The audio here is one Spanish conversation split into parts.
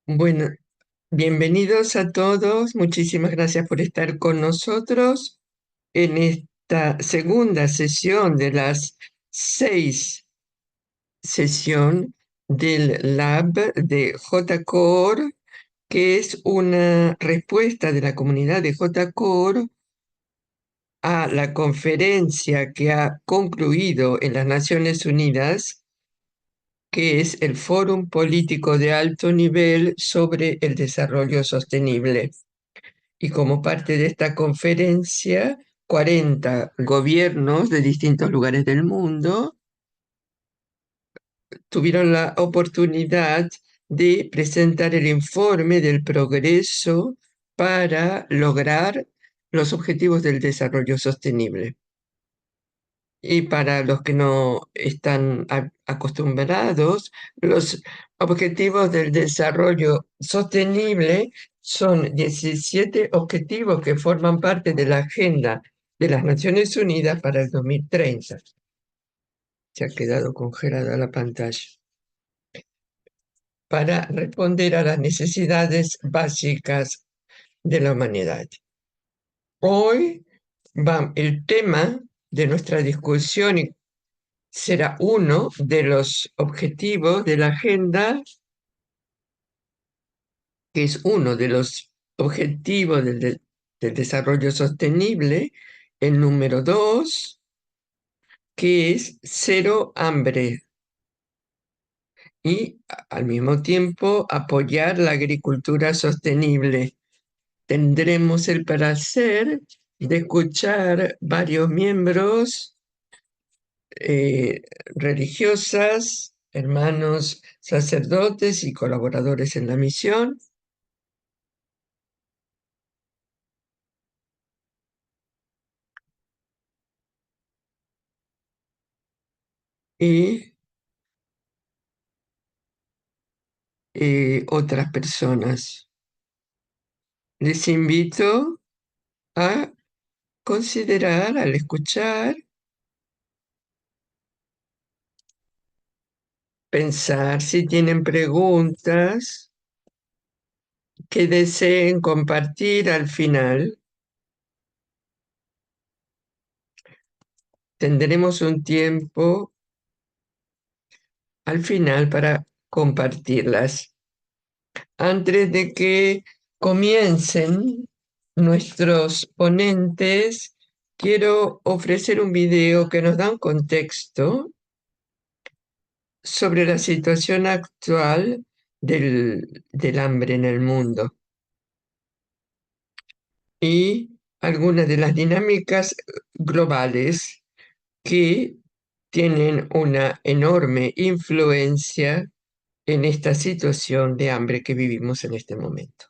Bueno, bienvenidos a todos. Muchísimas gracias por estar con nosotros en esta segunda sesión de las 6 sesión del Lab de JCore, que es una respuesta de la comunidad de JCore a la conferencia que ha concluido en las Naciones Unidas, que es el Fórum Político de Alto Nivel sobre el Desarrollo Sostenible. Y como parte de esta conferencia, 40 gobiernos de distintos lugares del mundo tuvieron la oportunidad de presentar el informe del progreso para lograr los objetivos del desarrollo sostenible. Y para los que no están acostumbrados, los objetivos del desarrollo sostenible son 17 objetivos que forman parte de la Agenda de las Naciones Unidas para el 2030. Se ha quedado congelada la pantalla. Para responder a las necesidades básicas de la humanidad. Hoy el tema de nuestra discusión será uno de los objetivos de la agenda, que es uno de los objetivos del desarrollo sostenible, el número 2, que es cero hambre, y al mismo tiempo apoyar la agricultura sostenible. Tendremos el placer de escuchar varios miembros religiosas, hermanos sacerdotes y colaboradores en la misión. Y otras personas. Les invito a considerar al escuchar, pensar si tienen preguntas que deseen compartir al final. Tendremos un tiempo al final para compartirlas. Antes de que comiencen nuestros ponentes, quiero ofrecer un video que nos da un contexto sobre la situación actual del hambre en el mundo y algunas de las dinámicas globales que tienen una enorme influencia en esta situación de hambre que vivimos en este momento.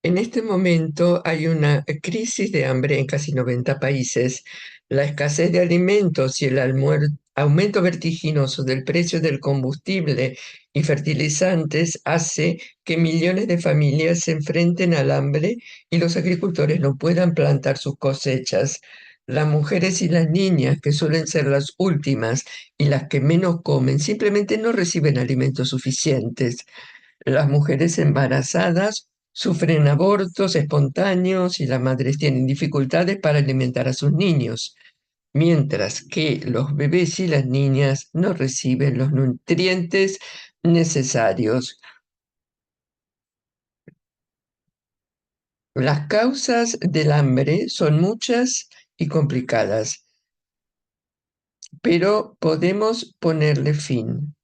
En este momento hay una crisis de hambre en casi 90 países. La escasez de alimentos y aumento vertiginoso del precio del combustible y fertilizantes hace que millones de familias se enfrenten al hambre y los agricultores no puedan plantar sus cosechas. Las mujeres y las niñas, que suelen ser las últimas y las que menos comen, simplemente no reciben alimentos suficientes. Las mujeres embarazadas sufren abortos espontáneos y las madres tienen dificultades para alimentar a sus niños, mientras que los bebés y las niñas no reciben los nutrientes necesarios. Las causas del hambre son muchas y complicadas, pero podemos ponerle fin.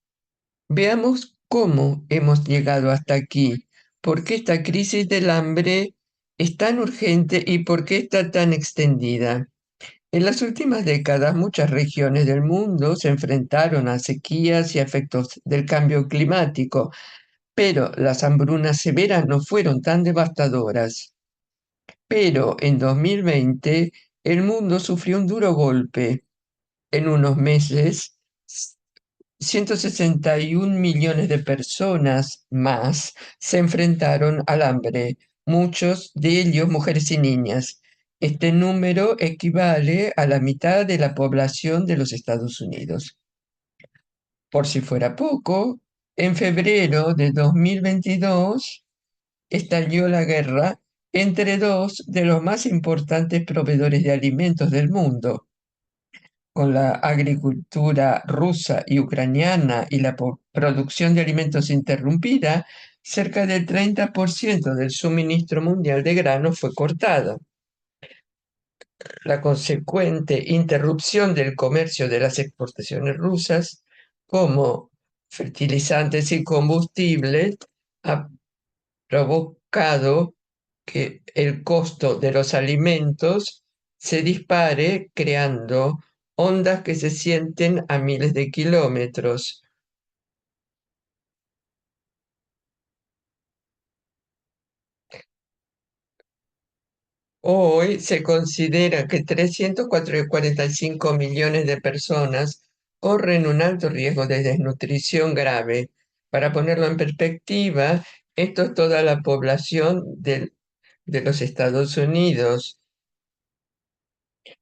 Veamos cómo hemos llegado hasta aquí, por qué esta crisis del hambre es tan urgente y por qué está tan extendida. En las últimas décadas, muchas regiones del mundo se enfrentaron a sequías y a efectos del cambio climático, pero las hambrunas severas no fueron tan devastadoras. Pero en 2020, el mundo sufrió un duro golpe. En unos meses, 161 millones de personas más se enfrentaron al hambre, muchos de ellos mujeres y niñas. Este número equivale a la mitad de la población de los Estados Unidos. Por si fuera poco, en febrero de 2022 estalló la guerra entre dos de los más importantes proveedores de alimentos del mundo, con la agricultura rusa y ucraniana y la producción de alimentos interrumpida, cerca del 30% del suministro mundial de grano fue cortado. La consecuente interrupción del comercio de las exportaciones rusas, como fertilizantes y combustibles, ha provocado que el costo de los alimentos se dispare, creando ondas que se sienten a miles de kilómetros. Hoy se considera que 345 millones de personas corren un alto riesgo de desnutrición grave. Para ponerlo en perspectiva, esto es toda la población de los Estados Unidos.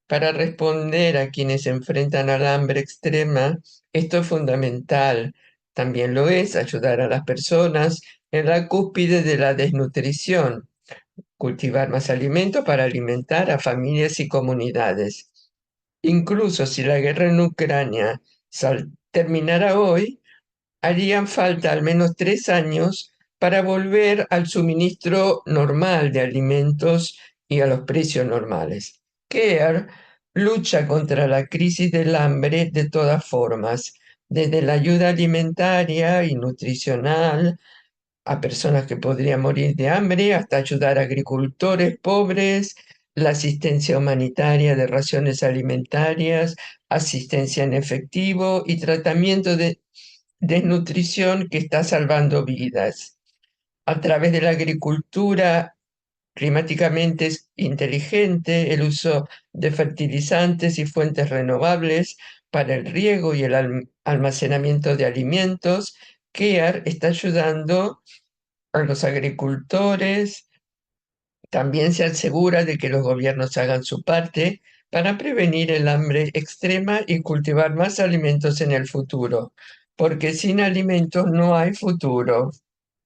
Para responder a quienes se enfrentan al hambre extrema, esto es fundamental. También lo es ayudar a las personas en la cúspide de la desnutrición, cultivar más alimentos para alimentar a familias y comunidades. Incluso si la guerra en Ucrania terminara hoy, harían falta al menos 3 años para volver al suministro normal de alimentos y a los precios normales. CARE lucha contra la crisis del hambre de todas formas, desde la ayuda alimentaria y nutricional a personas que podrían morir de hambre, hasta ayudar a agricultores pobres, la asistencia humanitaria de raciones alimentarias, asistencia en efectivo y tratamiento de desnutrición que está salvando vidas. A través de la agricultura climáticamente inteligente, el uso de fertilizantes y fuentes renovables para el riego y el almacenamiento de alimentos, CARE está ayudando a los agricultores. También se asegura de que los gobiernos hagan su parte para prevenir el hambre extrema y cultivar más alimentos en el futuro, porque sin alimentos no hay futuro.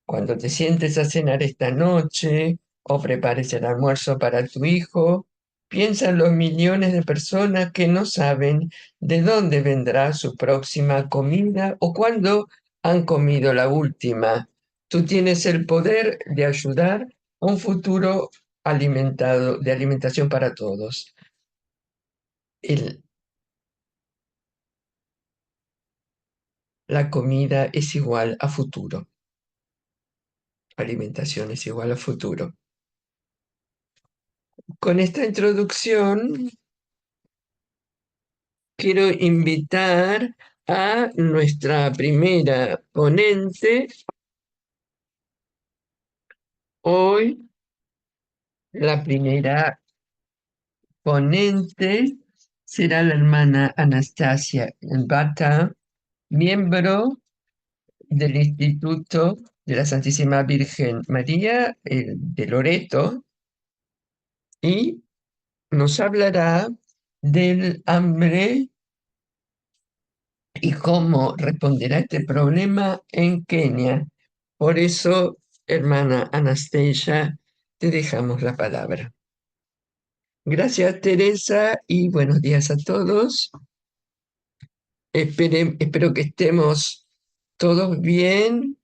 Cuando te sientes a cenar esta noche o prepares el almuerzo para tu hijo, piensa en los millones de personas que no saben de dónde vendrá su próxima comida o cuándo han comido la última. Tú tienes el poder de ayudar a un futuro alimentado, de alimentación para todos. El- la comida es igual a futuro. Alimentación es igual a futuro. Con esta introducción quiero invitar a nuestra primera ponente hoy. La primera ponente será la hermana Anastasia Bata, miembro del Instituto de la Santísima Virgen María de Loreto, y nos hablará del hambre y cómo responder a este problema en Kenia. Por eso, hermana Anastasia, te dejamos la palabra. Gracias, Teresa, y buenos días a todos. Espero que estemos todos bien.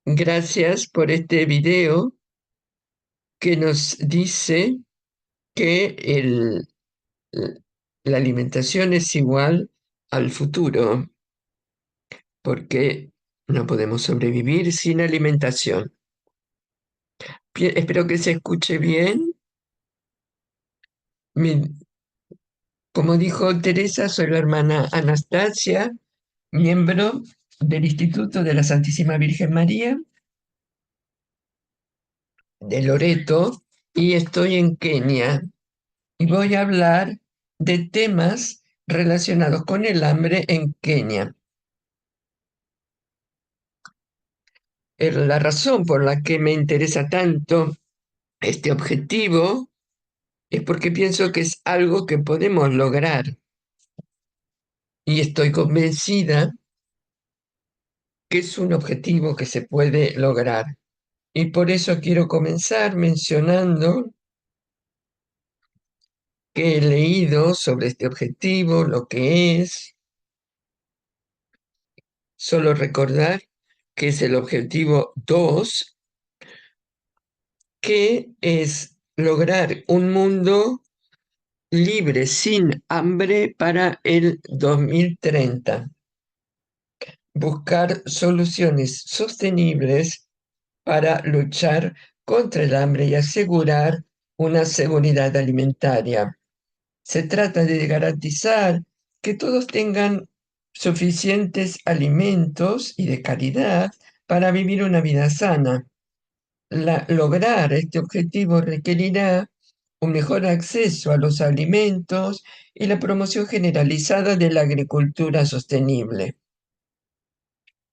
Gracias por este video que nos dice que la alimentación es igual al futuro, porque no podemos sobrevivir sin alimentación. Espero que se escuche bien. Mi- Como dijo Teresa, soy la hermana Anastasia, miembro del Instituto de la Santísima Virgen María de Loreto, y estoy en Kenia, y voy a hablar de temas relacionados con el hambre en Kenia. La razón por la que me interesa tanto este objetivo es porque pienso que es algo que podemos lograr, y estoy convencida que es un objetivo que se puede lograr. Y por eso quiero comenzar mencionando que he leído sobre este objetivo, lo que es, solo recordar que es el objetivo 2, que es lograr un mundo libre, sin hambre para el 2030. Buscar soluciones sostenibles para luchar contra el hambre y asegurar una seguridad alimentaria. Se trata de garantizar que todos tengan suficientes alimentos y de calidad para vivir una vida sana. Lograr este objetivo requerirá un mejor acceso a los alimentos y la promoción generalizada de la agricultura sostenible.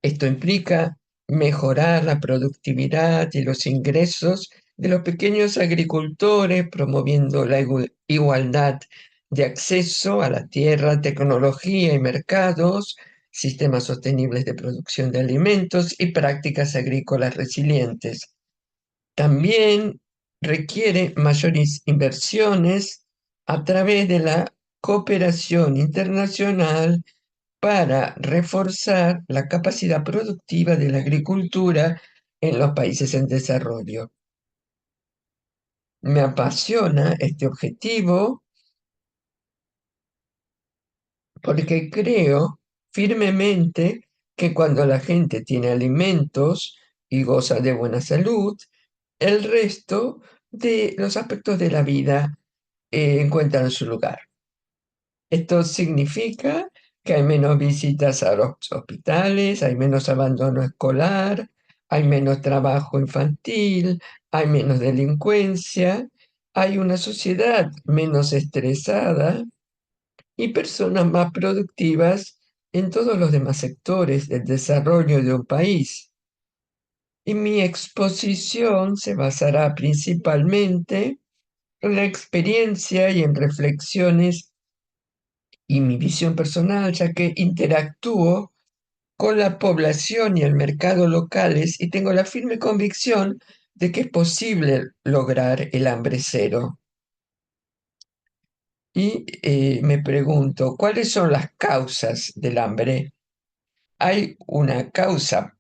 Esto implica mejorar la productividad y los ingresos de los pequeños agricultores, promoviendo la igualdad de acceso a la tierra, tecnología y mercados, sistemas sostenibles de producción de alimentos y prácticas agrícolas resilientes. También requiere mayores inversiones a través de la cooperación internacional para reforzar la capacidad productiva de la agricultura en los países en desarrollo. Me apasiona este objetivo porque creo firmemente que cuando la gente tiene alimentos y goza de buena salud, el resto de los aspectos de la vida encuentran su lugar. Esto significa que hay menos visitas a los hospitales, hay menos abandono escolar, hay menos trabajo infantil, hay menos delincuencia, hay una sociedad menos estresada y personas más productivas en todos los demás sectores del desarrollo de un país. Y mi exposición se basará principalmente en la experiencia y en reflexiones y mi visión personal, ya que interactúo con la población y el mercado locales y tengo la firme convicción de que es posible lograr el hambre cero. Y me pregunto, ¿cuáles son las causas del hambre? Hay una causa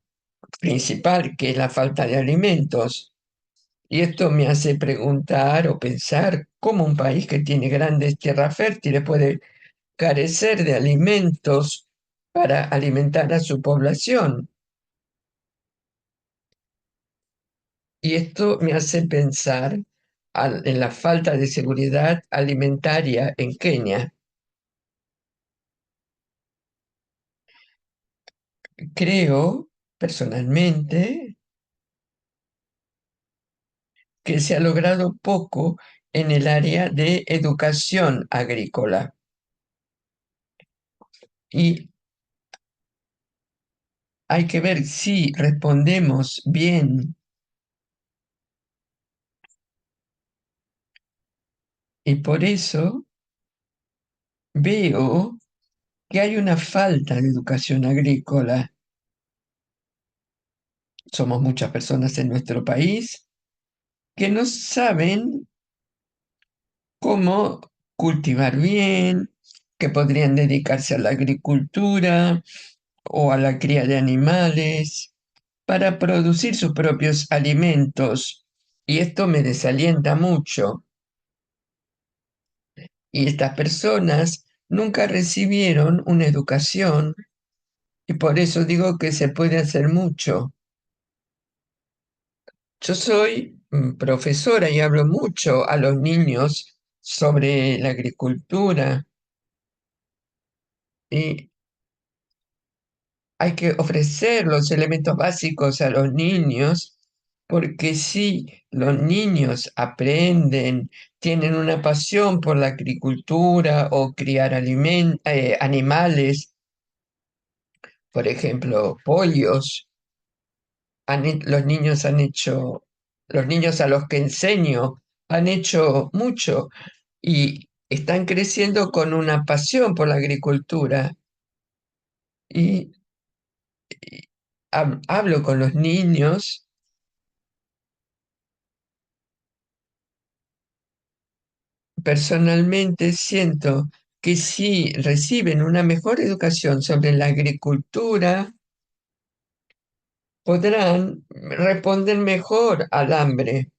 principal que es la falta de alimentos. Y esto me hace preguntar o pensar cómo un país que tiene grandes tierras fértiles puede carecer de alimentos para alimentar a su población. Y esto me hace pensar en la falta de seguridad alimentaria en Kenia. Creo, personalmente, que se ha logrado poco en el área de educación agrícola. Y hay que ver si respondemos bien. Y por eso veo que hay una falta de educación agrícola. Somos muchas personas en nuestro país que no saben cómo cultivar bien, que podrían dedicarse a la agricultura o a la cría de animales para producir sus propios alimentos. Y esto me desalienta mucho. Y estas personas nunca recibieron una educación y por eso digo que se puede hacer mucho. Yo soy profesora y hablo mucho a los niños sobre la agricultura y hay que ofrecer los elementos básicos a los niños porque si los niños aprenden, tienen una pasión por la agricultura o criar animales, por ejemplo, pollos, los niños a los que enseño han hecho mucho y están creciendo con una pasión por la agricultura. Y hablo con los niños, personalmente siento que si reciben una mejor educación sobre la agricultura, podrán responder mejor al hambre.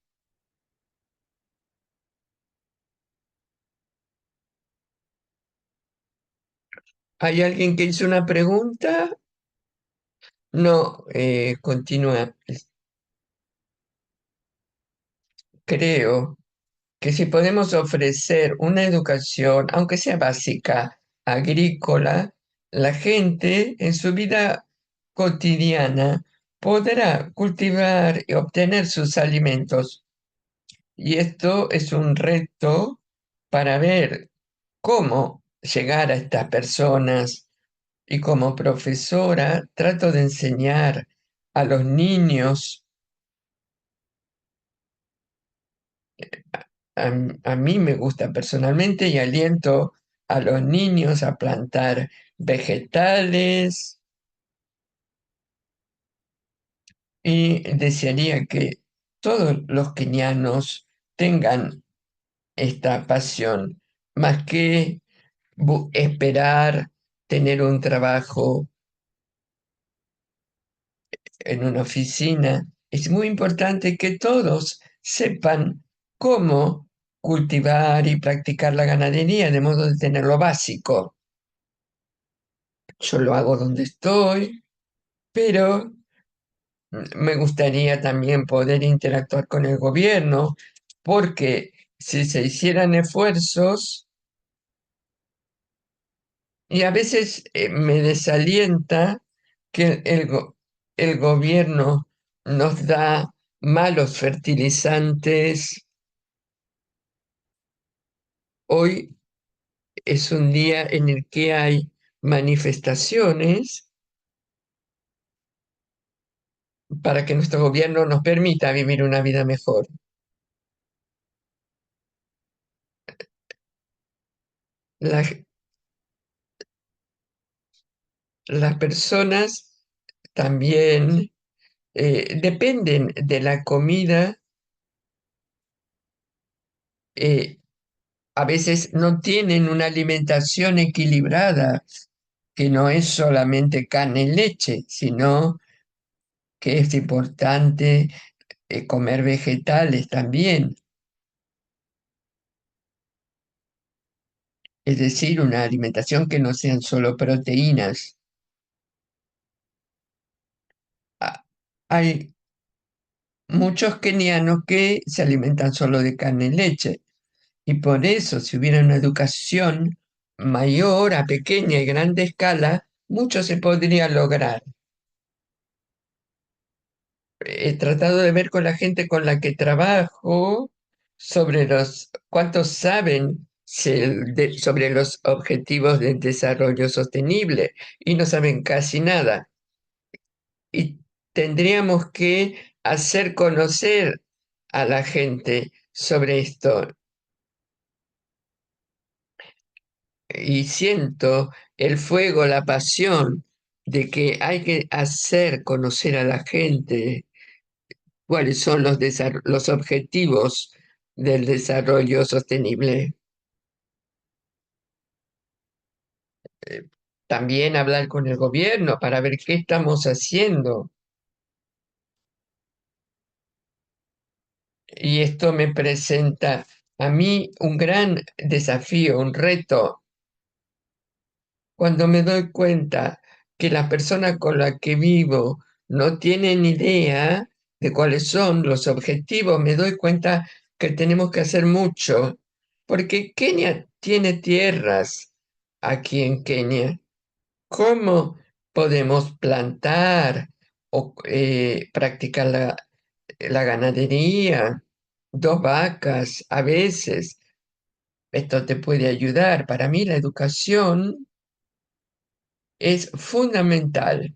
¿Hay alguien que hizo una pregunta? No, continúa. Creo que si podemos ofrecer una educación, aunque sea básica, agrícola, la gente en su vida cotidiana podrá cultivar y obtener sus alimentos. Y esto es un reto para ver cómo llegar a estas personas. Y como profesora trato de enseñar a los niños. A mí me gusta personalmente y aliento a los niños a plantar vegetales y desearía que todos los kenianos tengan esta pasión, más que esperar tener un trabajo en una oficina. Es muy importante que todos sepan cómo cultivar y practicar la ganadería, de modo de tener lo básico. Yo lo hago donde estoy, pero me gustaría también poder interactuar con el gobierno, porque si se hicieran esfuerzos, y a veces me desalienta que el gobierno nos da malos fertilizantes. Hoy es un día en el que hay manifestaciones para que nuestro gobierno nos permita vivir una vida mejor. La- las personas también dependen de la comida, eh, a veces no tienen una alimentación equilibrada, que no es solamente carne y leche, sino que es importante comer vegetales también, es decir, una alimentación que no sean solo proteínas. Ah, hay muchos kenianos que se alimentan solo de carne y leche. Y por eso, si hubiera una educación mayor, a pequeña y grande escala, mucho se podría lograr. He tratado de ver con la gente con la que trabajo ¿Cuántos saben sobre los objetivos del desarrollo sostenible? Y no saben casi nada. Y tendríamos que hacer conocer a la gente sobre esto. Y siento el fuego, la pasión de que hay que hacer conocer a la gente cuáles son los objetivos del desarrollo sostenible. También hablar con el gobierno para ver qué estamos haciendo. Y esto me presenta a mí un gran desafío, un reto, cuando me doy cuenta que las personas con las que vivo no tienen idea de cuáles son los objetivos. Me doy cuenta que tenemos que hacer mucho, porque Kenia tiene tierras aquí en Kenia. ¿Cómo podemos plantar o practicar la ganadería? 2 vacas a veces. Esto te puede ayudar. Para mí la educación es fundamental.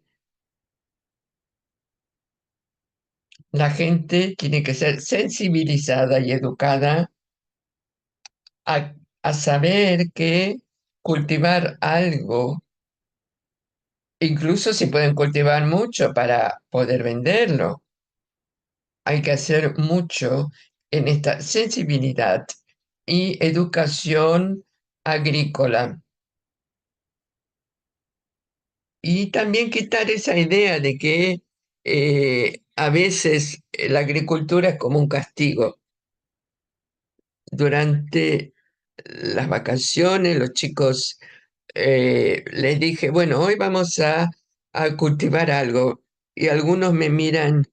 La gente tiene que ser sensibilizada y educada a, a saber que cultivar algo, incluso si pueden cultivar mucho para poder venderlo, hay que hacer mucho en esta sensibilidad y educación agrícola. Y también quitar esa idea de que a veces la agricultura es como un castigo. Durante las vacaciones, los chicos les dije, bueno, hoy vamos a cultivar algo. Y algunos me miran,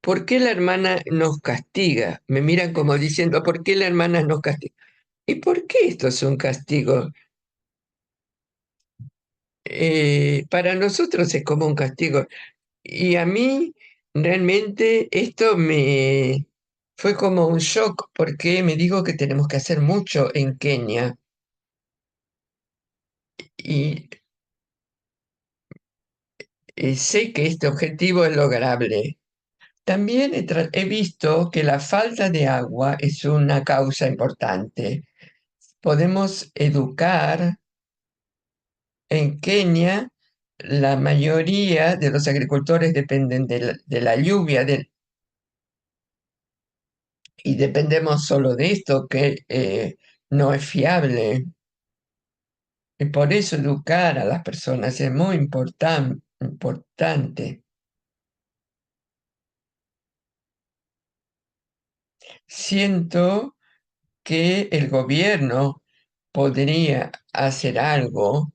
¿por qué la hermana nos castiga? Me miran como diciendo, ¿por qué la hermana nos castiga? ¿Y por qué esto es un castigo? Para nosotros es como un castigo. Y a mí realmente esto me fue como un shock porque me digo que tenemos que hacer mucho en Kenia y, sé que este objetivo es lograble. También he visto que la falta de agua es una causa importante. Podemos educar en Kenia. La mayoría de los agricultores dependen de la lluvia, y dependemos solo de esto, que no es fiable. Y por eso educar a las personas es muy importante. Siento que el gobierno podría hacer algo,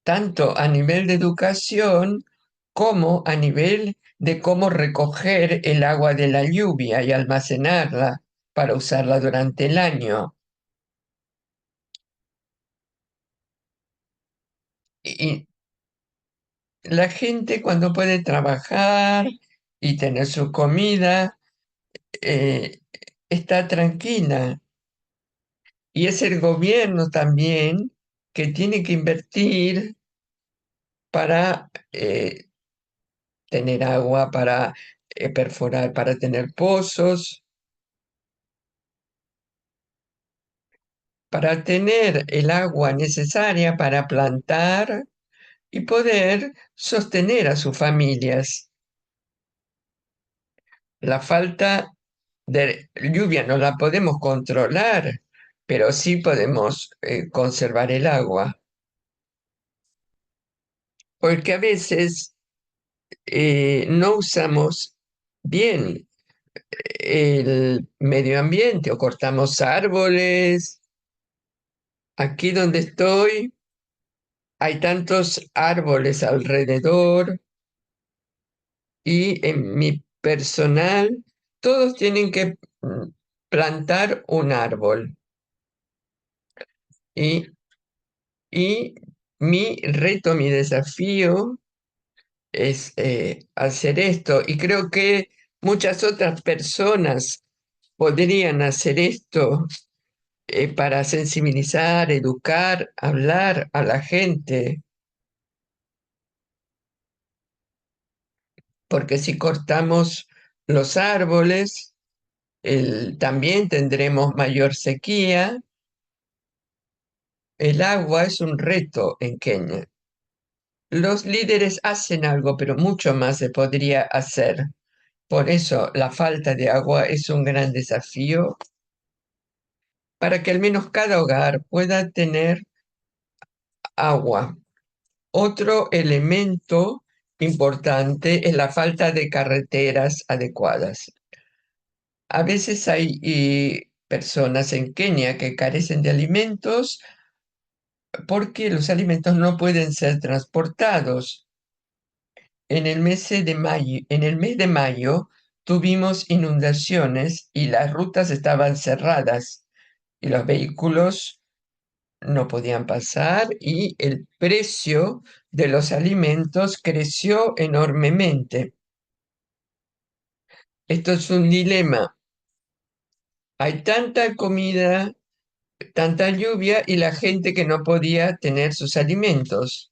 tanto a nivel de educación como a nivel de cómo recoger el agua de la lluvia y almacenarla para usarla durante el año. Y la gente cuando puede trabajar y tener su comida, eh, está tranquila. Y es el gobierno también que tiene que invertir para tener agua, para perforar, para tener pozos, para tener el agua necesaria para plantar y poder sostener a sus familias. La falta de lluvia no la podemos controlar, pero sí podemos conservar el agua, porque a veces no usamos bien el medio ambiente o cortamos árboles. Aquí donde estoy hay tantos árboles alrededor y en mi personal todos tienen que plantar un árbol. Y, y mi reto, mi desafío es hacer esto. Y creo que muchas otras personas podrían hacer esto para sensibilizar, educar, hablar a la gente, porque si cortamos los árboles, también tendremos mayor sequía. El agua es un reto en Kenia. Los líderes hacen algo, pero mucho más se podría hacer. Por eso la falta de agua es un gran desafío para que al menos cada hogar pueda tener agua. Otro elemento importante es la falta de carreteras adecuadas. A veces hay personas en Kenia que carecen de alimentos porque los alimentos no pueden ser transportados. En el mes de mayo tuvimos inundaciones y las rutas estaban cerradas y los vehículos no podían pasar y el precio de los alimentos creció enormemente. Esto es un dilema. Hay tanta comida, tanta lluvia y la gente que no podía tener sus alimentos.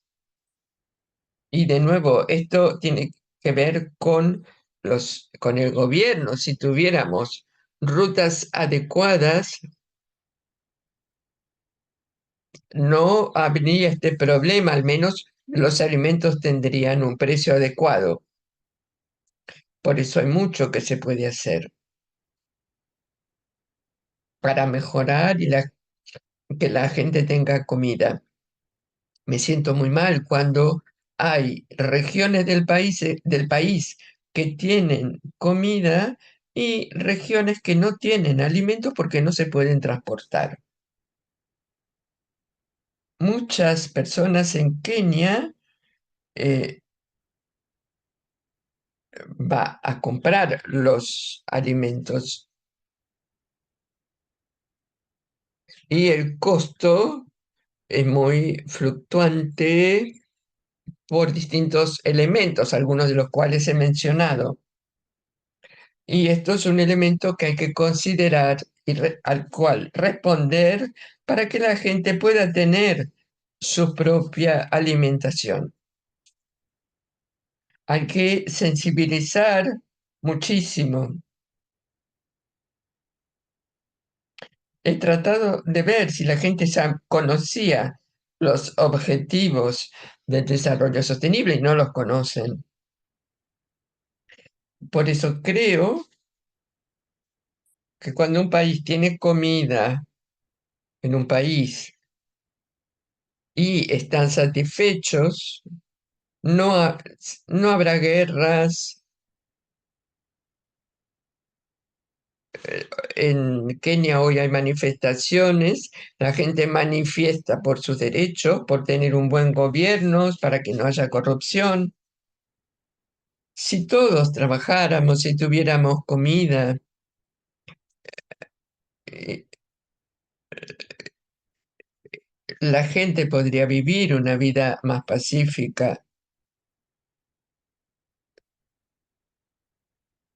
Y de nuevo, esto tiene que ver con el gobierno. Si tuviéramos rutas adecuadas, no habría este problema, al menos los alimentos tendrían un precio adecuado. Por eso hay mucho que se puede hacer para mejorar que la gente tenga comida. Me siento muy mal cuando hay regiones del país que tienen comida y regiones que no tienen alimentos porque no se pueden transportar. Muchas personas en Kenia eh, va a comprar los alimentos y el costo es muy fluctuante por distintos elementos, algunos de los cuales he mencionado. Y esto es un elemento que hay que considerar y al cual responder para que la gente pueda tener su propia alimentación. Hay que sensibilizar muchísimo. He tratado de ver si la gente conocía los objetivos del desarrollo sostenible y no los conocen. Por eso creo que cuando un país tiene comida en un país y están satisfechos, no, no habrá guerras. En Kenia hoy hay manifestaciones, la gente manifiesta por sus derechos, por tener un buen gobierno, para que no haya corrupción. Si todos trabajáramos, si tuviéramos comida, eh, la gente podría vivir una vida más pacífica.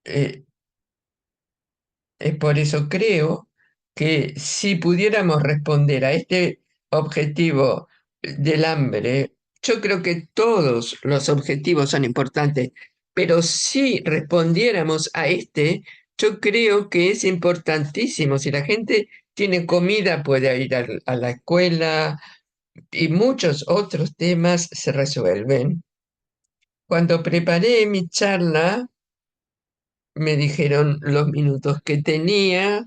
Eh, por eso creo que si pudiéramos responder a este objetivo del hambre, yo creo que todos los objetivos son importantes, pero si respondiéramos a este, yo creo que es importantísimo. Si la gente tiene comida, puede ir a la escuela y muchos otros temas se resuelven. Cuando preparé mi charla, me dijeron los minutos que tenía,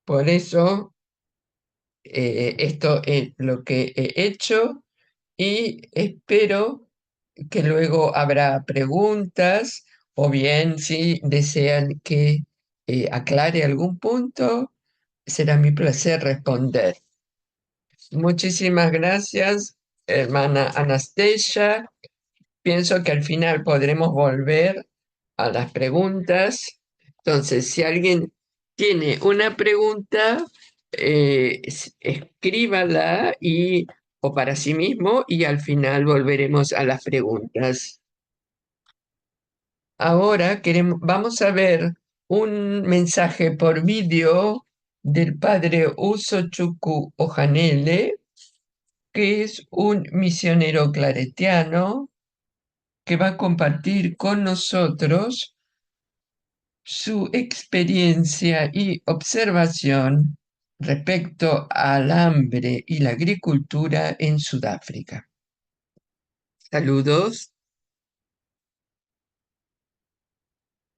por eso esto es lo que he hecho y espero que luego habrá preguntas o bien si desean que aclare algún punto, será mi placer responder. Muchísimas gracias, hermana Anastasia. Pienso que al final podremos volver a las preguntas. Entonces, si alguien tiene una pregunta, escríbala o para sí mismo y al final volveremos a las preguntas. Ahora vamos a ver un mensaje por vídeo del padre Usochuku Ojanele, que es un misionero claretiano que va a compartir con nosotros su experiencia y observación respecto al hambre y la agricultura en Sudáfrica. Saludos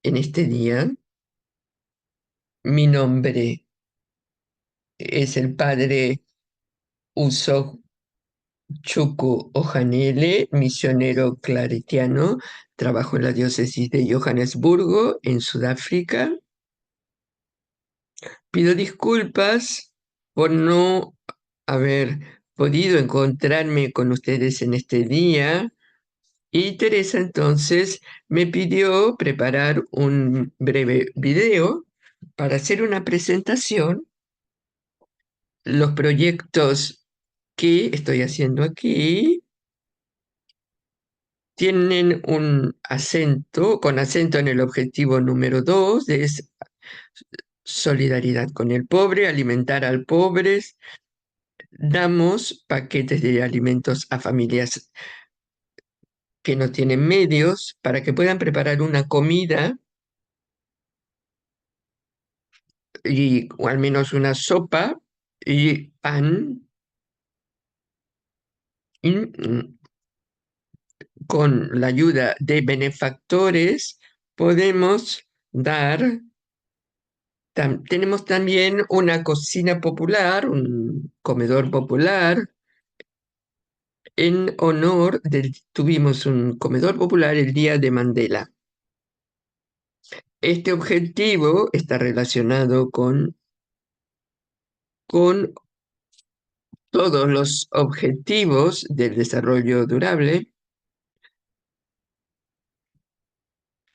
en este día. Mi nombre es el padre Usochuku Ojanele, misionero claretiano. Trabajo en la diócesis de Johannesburgo, en Sudáfrica. Pido disculpas por no haber podido encontrarme con ustedes en este día. Y Teresa entonces me pidió preparar un breve video para hacer una presentación. Los proyectos que estoy haciendo aquí tienen un acento, con acento en el objetivo número 2, es solidaridad con el pobre, alimentar al pobre. Damos paquetes de alimentos a familias que no tienen medios para que puedan preparar una comida o al menos una sopa y pan y, con la ayuda de benefactores podemos dar. Tenemos también una cocina popular, un comedor popular. Tuvimos un comedor popular el día de Mandela. Este objetivo está relacionado con todos los objetivos del desarrollo durable.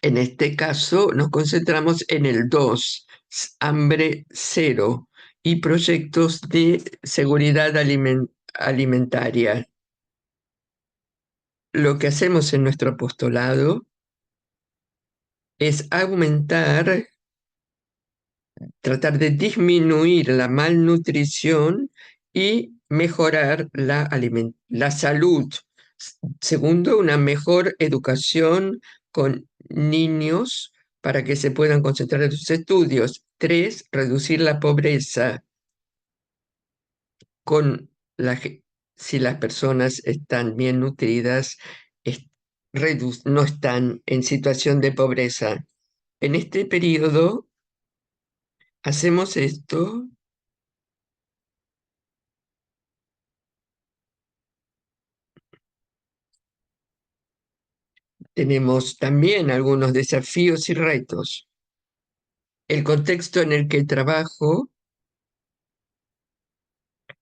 En este caso nos concentramos en el 2, hambre cero, y proyectos de seguridad alimentaria. Lo que hacemos en nuestro apostolado es tratar de disminuir la malnutrición y mejorar la salud. Segundo, una mejor educación con niños para que se puedan concentrar en sus estudios. 3, reducir la pobreza. Con si las personas están bien nutridas, no están en situación de pobreza. En este periodo hacemos esto. Tenemos también algunos desafíos y retos. El contexto en el que trabajo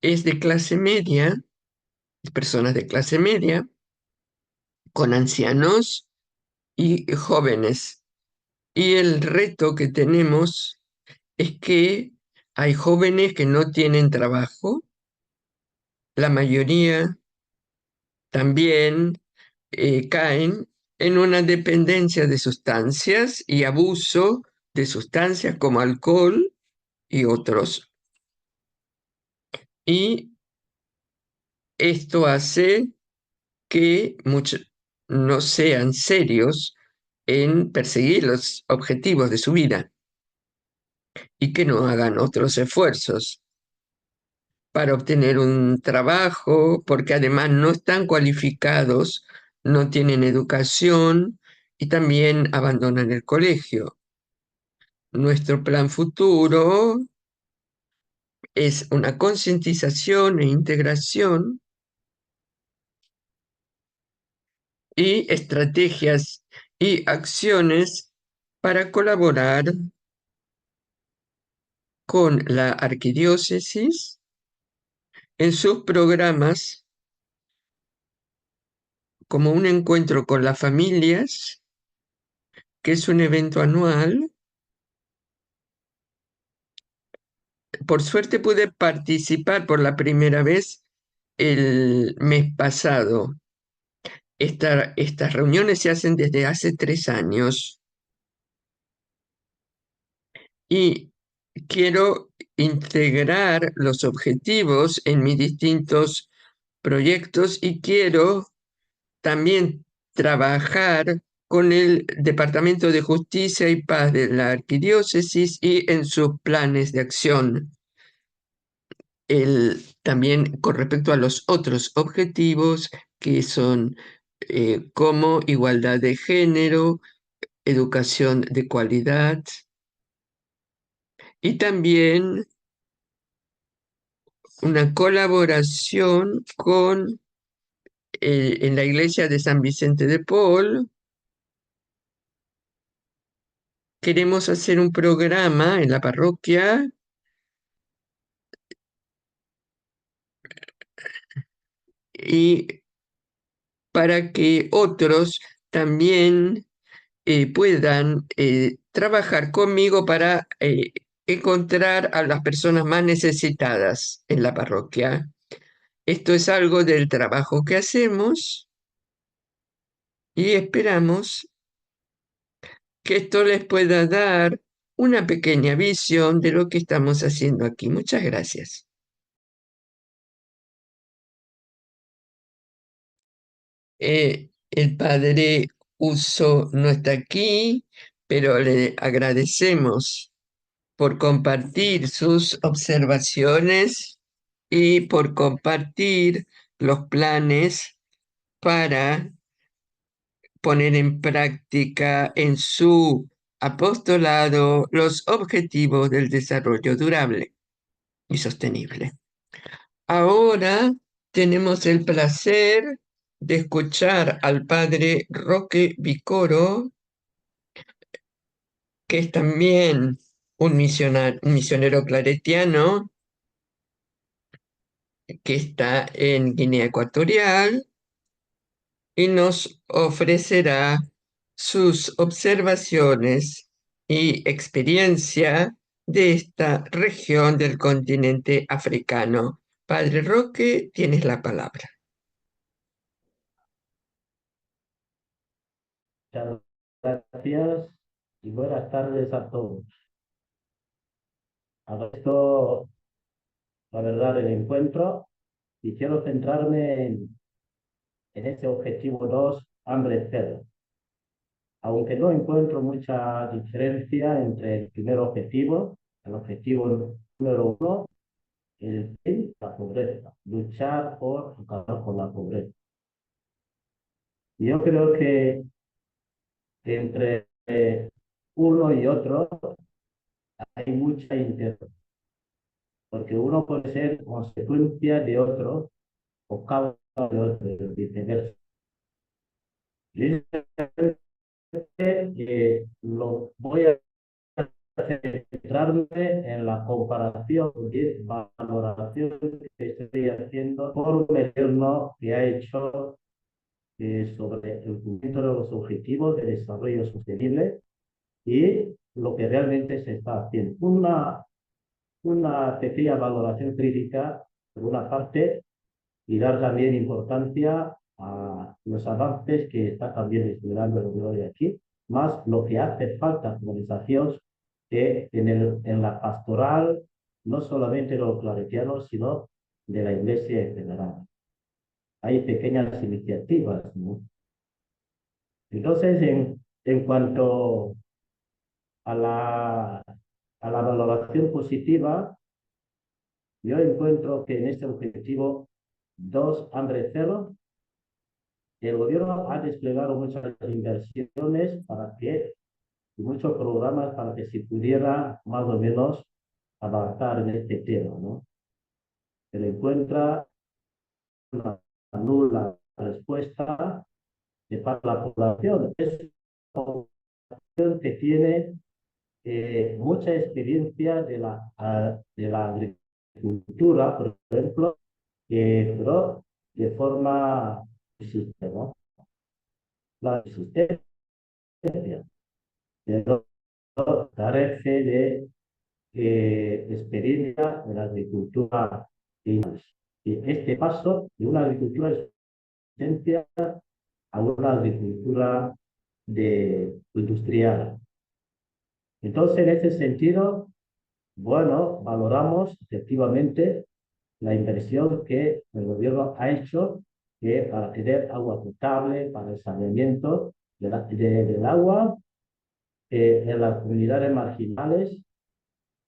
es de clase media, personas de clase media, con ancianos y jóvenes. Y el reto que tenemos es que hay jóvenes que no tienen trabajo, la mayoría también caen en una dependencia de sustancias y abuso de sustancias como alcohol y otros. Y esto hace que muchos no sean serios en perseguir los objetivos de su vida y que no hagan otros esfuerzos para obtener un trabajo, porque además no están cualificados, no tienen educación y también abandonan el colegio. Nuestro plan futuro es una concientización e integración y estrategias y acciones para colaborar con la arquidiócesis en sus programas como un encuentro con las familias, que es un evento anual. Por suerte pude participar por la primera vez el mes pasado. Estas reuniones se hacen desde hace 3 años y quiero integrar los objetivos en mis distintos proyectos y quiero también trabajar con el Departamento de Justicia y Paz de la Arquidiócesis y en sus planes de acción. También con respecto a los otros objetivos que son como igualdad de género, educación de calidad y también una colaboración con en la iglesia de San Vicente de Paul. Queremos hacer un programa en la parroquia y para que otros también puedan trabajar conmigo para encontrar a las personas más necesitadas en la parroquia. Esto es algo del trabajo que hacemos y esperamos que esto les pueda dar una pequeña visión de lo que estamos haciendo aquí. Muchas gracias. El padre Uso no está aquí, pero le agradecemos por compartir sus observaciones y por compartir los planes para poner en práctica en su apostolado los objetivos del desarrollo durable y sostenible. Ahora tenemos el placer de escuchar al padre Roque Vicoro, que es también un misionero claretiano que está en Guinea Ecuatorial y nos ofrecerá sus observaciones y experiencia de esta región del continente africano. Padre Roque, tienes la palabra. Muchas gracias y buenas tardes a todos. Agradezco, la verdad, el encuentro y quiero centrarme en este objetivo 2, hambre cero. Aunque no encuentro mucha diferencia entre el primer objetivo, el objetivo número 1, el fin, la pobreza, luchar por acabar con la pobreza. Yo creo que entre uno y otro hay mucha interacción, porque uno puede ser consecuencia de otro o causa de otro, viceversa. Lo voy a centrarme en la comparación y valoración que estoy haciendo por un gobierno que ha hecho sobre el cumplimiento de los objetivos de desarrollo sostenible y lo que realmente se está haciendo. Una pequeña valoración crítica, por una parte, y dar también importancia a los avances que está también estudiando el gobierno de aquí, más lo que hace falta como desafíos que en la pastoral, no solamente los claretianos, sino de la Iglesia en general. Hay pequeñas iniciativas, ¿no? Entonces, en cuanto a la valoración positiva, yo encuentro que en este objetivo 2, hambre cero, el gobierno ha desplegado muchas inversiones y muchos programas para que se pudiera más o menos avanzar en este tema, ¿no? Se le encuentra una nula respuesta de parte de la población. Es una población que tiene mucha experiencia de la agricultura, por ejemplo, pero de forma persistente, ¿no? La existencia, pero carece de experiencia en la agricultura. Y este paso de una agricultura de existencia a una agricultura industrial. Entonces, en este sentido, bueno, valoramos efectivamente la inversión que el gobierno ha hecho para tener agua potable, para el saneamiento del agua en las comunidades marginales,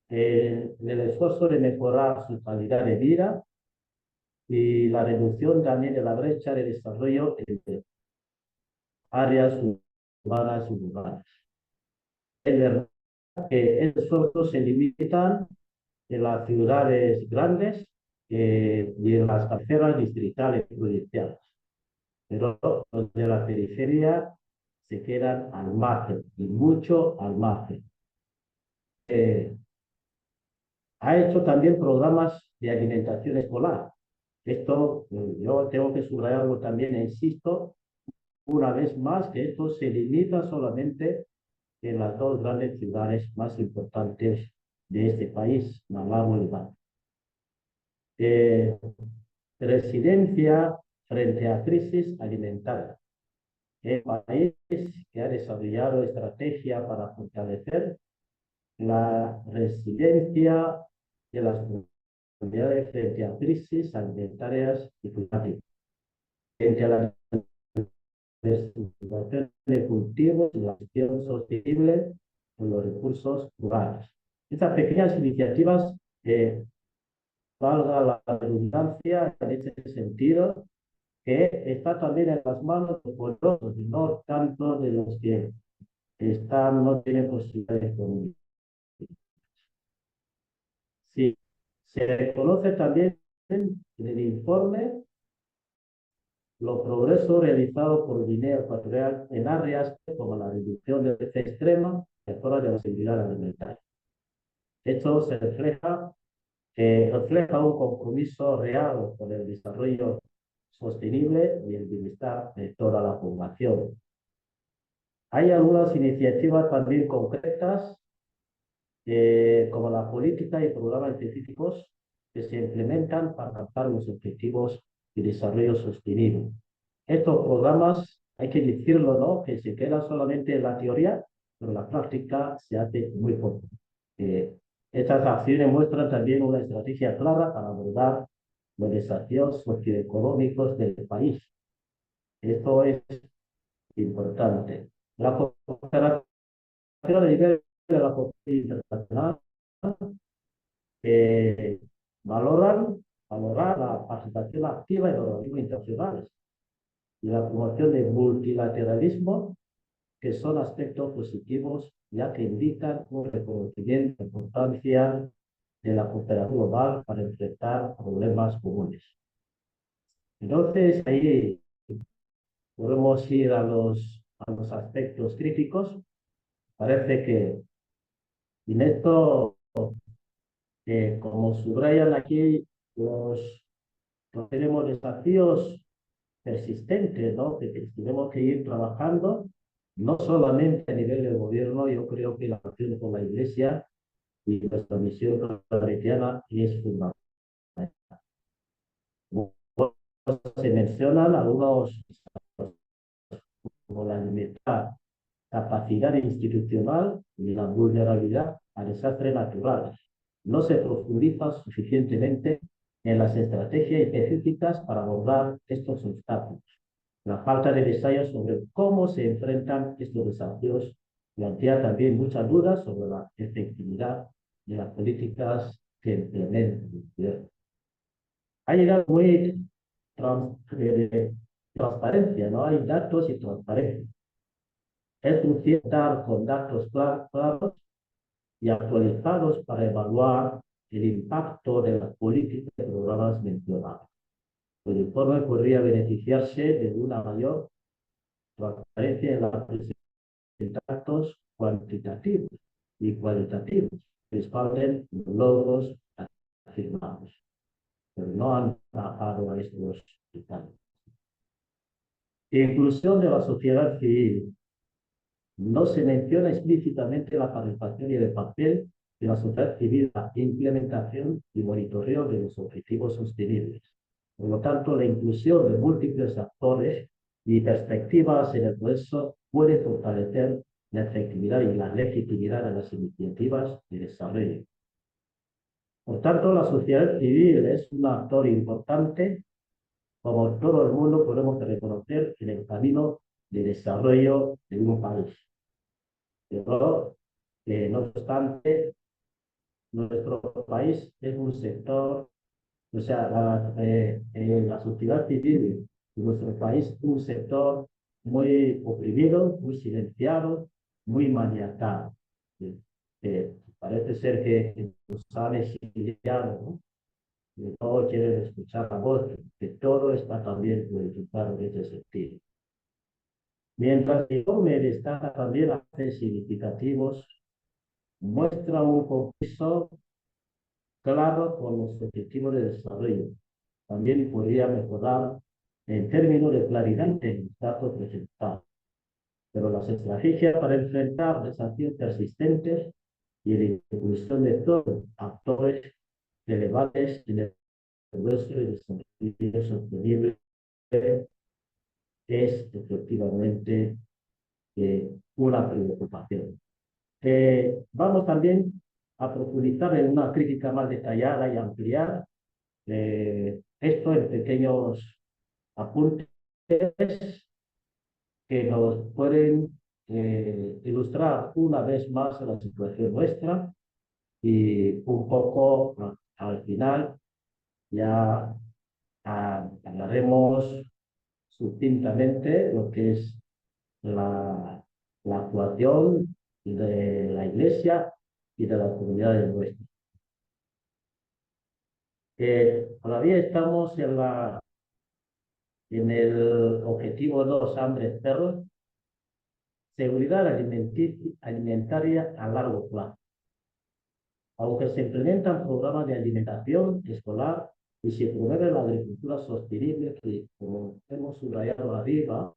en el esfuerzo de mejorar su calidad de vida y la reducción también de la brecha de desarrollo entre áreas urbanas y rurales. Es verdad que estos esfuerzos se limitan en las ciudades grandes y en las cabeceras distritales y provinciales, pero los de la periferia se quedan al margen, y mucho al margen. Ha hecho también programas de alimentación escolar. Esto yo tengo que subrayarlo también, e insisto, una vez más, que esto se limita solamente en las dos grandes ciudades más importantes de este país, Malabo y Bata. Residencia frente a crisis alimentaria. El país que ha desarrollado estrategia para fortalecer la resiliencia de las comunidades frente a crisis alimentarias y climáticas, frente a la diversificación de cultivos y la gestión sostenible de los recursos rurales. Estas pequeñas iniciativas, valga la redundancia en este sentido, que está también en las manos de los poderosos y no tanto de los que no tienen posibilidades económicas. Sí, se reconoce también en el informe los progresos realizados por Guinea Ecuatorial en áreas como la reducción de pobreza extrema y mejora de la seguridad alimentaria. Esto refleja un compromiso real con el desarrollo sostenible y el bienestar de toda la población. Hay algunas iniciativas también concretas, como la política y programas específicos que se implementan para alcanzar los objetivos de desarrollo sostenible. Estos programas, hay que decirlo, ¿no?, que se quedan solamente en la teoría, pero la práctica se hace muy poco. Estas acciones muestran también una estrategia clara para abordar los desafíos socioeconómicos del país. Esto es importante. La cooperación a nivel de la cooperación internacional valorar la participación activa en los organismos internacionales y la promoción del multilateralismo, que son aspectos positivos, ya que indican un reconocimiento de la importancia de la cooperación global para enfrentar problemas comunes. Entonces, ahí podemos ir a los aspectos críticos. Parece que en esto, como subrayan aquí, tenemos desafíos persistentes, ¿no?, que tenemos que ir trabajando, no solamente a nivel del gobierno. Yo creo que la acción con la Iglesia y nuestra misión claretiana es fundamental. Se mencionan algunos, como la libertad, capacidad institucional y la vulnerabilidad a desastres naturales. No se profundiza suficientemente en las estrategias específicas para abordar estos obstáculos. La falta de ensayos sobre cómo se enfrentan estos desafíos plantea también muchas dudas sobre la efectividad de las políticas que implementa el gobierno. Ha llegado muy transparencia, ¿no? Hay datos y transparencia. Es crucial contar con datos claros y actualizados para evaluar el impacto de las políticas y programas mencionados. El informe podría beneficiarse de una mayor transparencia en la presentación de datos cuantitativos y cualitativos que respalden los logros afirmados, pero no han trabajado a estos detalles. Inclusión de la sociedad civil. No se menciona explícitamente la participación y el papel de la sociedad civil en la implementación y monitoreo de los objetivos sostenibles. Por lo tanto, la inclusión de múltiples actores y perspectivas en el proceso puede fortalecer la efectividad y la legitimidad de las iniciativas de desarrollo. Por tanto, la sociedad civil es un actor importante, como todo el mundo podemos reconocer, en el camino de desarrollo de un país. Pero, no obstante, nuestro país es un sector, o sea, la sociedad civil de nuestro país es un sector muy oprimido, muy silenciado, muy maniatado. Parece ser que nos han exiliado, ¿no? Que todos quieren escuchar la voz, que todo está también modificado en ese sentido. Mientras que Gómez destaca también avances significativos, muestra un compromiso claro con los objetivos de desarrollo. También podría mejorar en términos de claridad en los datos presentados. Pero las estrategias para enfrentar desafíos persistentes y la inclusión de todos actores relevantes en el progreso y desarrollo sostenible es efectivamente una preocupación. Vamos también a profundizar en una crítica más detallada y ampliar esto en pequeños apuntes que nos pueden ilustrar una vez más la situación nuestra y un poco al final ya hablaremos sucintamente lo que es la actuación de la Iglesia y de las comunidades nuestras. Todavía estamos en el objetivo 2, hambre cero, seguridad alimentaria a largo plazo. Aunque se implementan programas de alimentación escolar y se promueve la agricultura sostenible, que, como hemos subrayado arriba,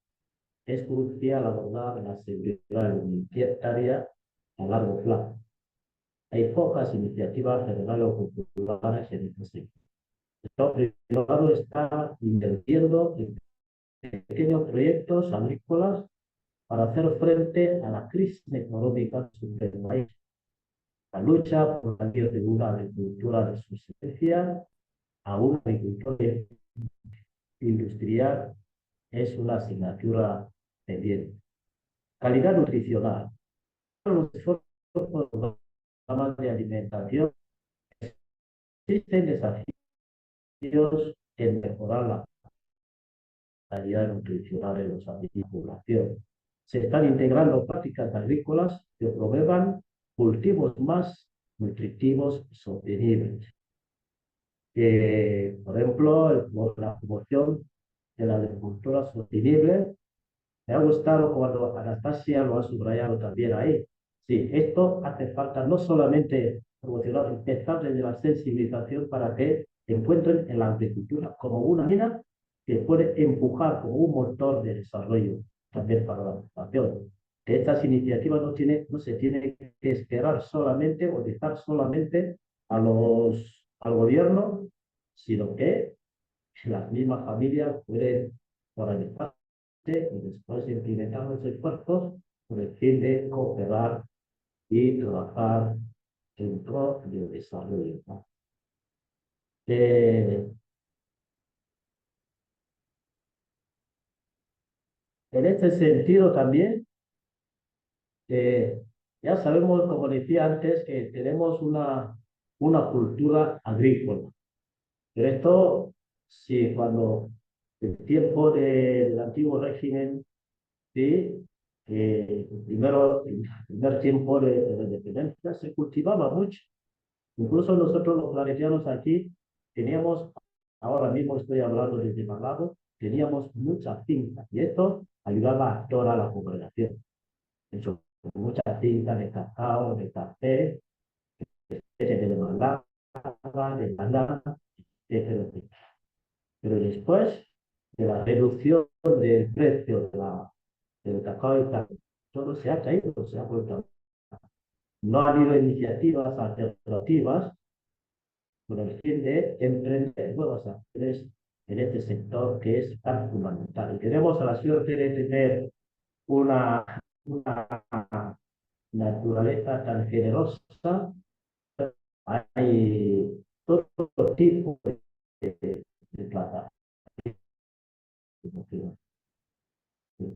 es crucial abordar la seguridad alimentaria a largo plazo. Hay pocas iniciativas federales o populares en este sector. El sector privado está invirtiendo en pequeños proyectos agrícolas para hacer frente a la crisis económica del país. La lucha por de una agricultura de subsistencia a una agricultura industrial es una asignatura pendiente. Calidad nutricional. Los esfuerzos por los programas de alimentación existen desafíos en mejorar la calidad nutricional de los alimentos de la población. Se están integrando prácticas agrícolas que promuevan cultivos más nutritivos y sostenibles. Por ejemplo, la promoción de la agricultura sostenible. Me ha gustado cuando Anastasia lo ha subrayado también ahí. Sí, esto hace falta no solamente promocionar, empezar desde la sensibilización para que encuentren en la agricultura como una mina que puede empujar como un motor de desarrollo también para la población. Que estas iniciativas no se tienen que esperar solamente o dejar solamente al gobierno, sino que las mismas familias pueden organizar y después implementar los esfuerzos con el fin de cooperar y trabajar en pro del desarrollo. En este sentido también, ya sabemos, como decía antes, que tenemos una cultura agrícola. Pero esto, sí, cuando el tiempo del antiguo régimen, sí, el primer tiempo de la independencia se cultivaba mucho. Incluso nosotros los claretianos aquí teníamos, ahora mismo estoy hablando desde Malabo, teníamos muchas fincas y esto ayudaba a toda la congregación. De hecho, muchas fincas de cacao, de café, de Malabo, de banana, etc. Pero después de la reducción del precio del cacao y café, todo se ha caído, se ha vuelto. No ha habido iniciativas alternativas con el fin de emprender nuevas acciones en este sector que es tan fundamental. Y tenemos la suerte de tener una una naturaleza tan generosa, hay todo tipo de plantas.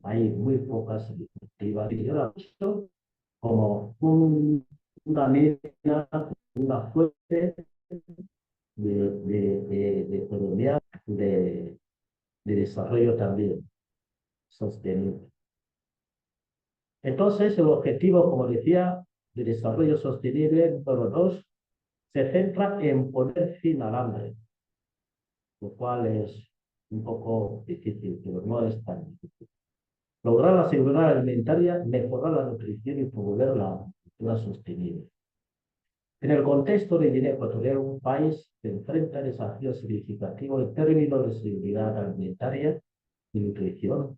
Hay muy pocas cultivas. Y yo la he visto como una mina, una fuente de economía, de desarrollo también sostenible. Entonces, el objetivo, como decía, de desarrollo sostenible número 2 se centra en poner fin al hambre, lo cual es un poco difícil, pero no es tan difícil. Lograr la seguridad alimentaria, mejorar la nutrición y promover la agricultura sostenible. En el contexto de Guinea Ecuatorial, un país que enfrenta desafíos significativos en términos de seguridad alimentaria y nutrición,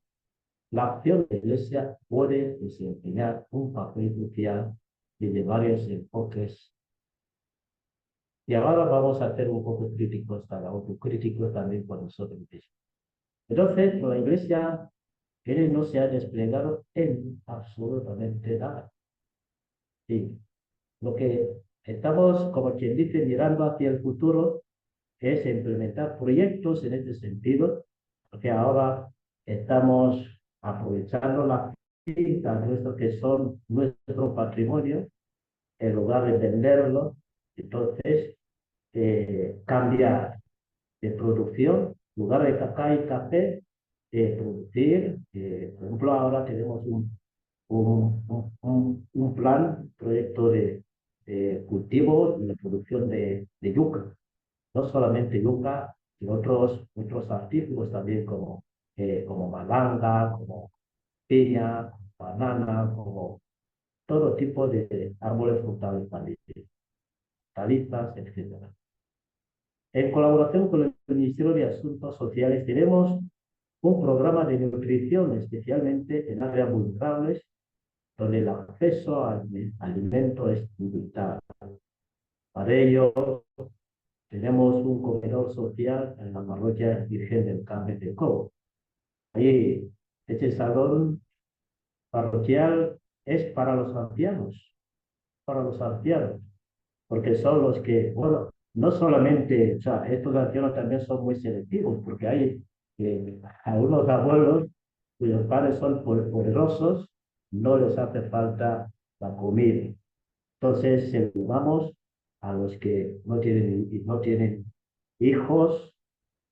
la acción de la Iglesia puede desempeñar un papel crucial desde varios enfoques. Y ahora vamos a ser un poco críticos, autocríticos también por nosotros mismos. Entonces, la Iglesia no se ha desplegado en absolutamente nada. Sí, lo que estamos, como quien dice, mirando hacia el futuro es implementar proyectos en este sentido, porque ahora estamos aprovechando las fincas nuestras que son nuestro patrimonio, en lugar de venderlo, entonces cambiar de producción, en lugar de cacao y café, producir, por ejemplo, ahora tenemos un plan, un proyecto de cultivo y de producción de yuca. No solamente yuca, sino otros artículos también como malanga, como piña, como banana, como todo tipo de árboles frutales también, hortalizas, etc. En colaboración con el Ministerio de Asuntos Sociales tenemos un programa de nutrición especialmente en áreas vulnerables donde el acceso al alimento es vital. Para ello, tenemos un comedor social en la parroquia Virgen del Carmen de Cobo. Ahí, este salón parroquial es para los ancianos, porque son los que, bueno, no solamente, o sea, estos ancianos también son muy selectivos, porque hay algunos abuelos cuyos padres son poderosos, no les hace falta la comida. Entonces, saludamos a los que no tienen hijos,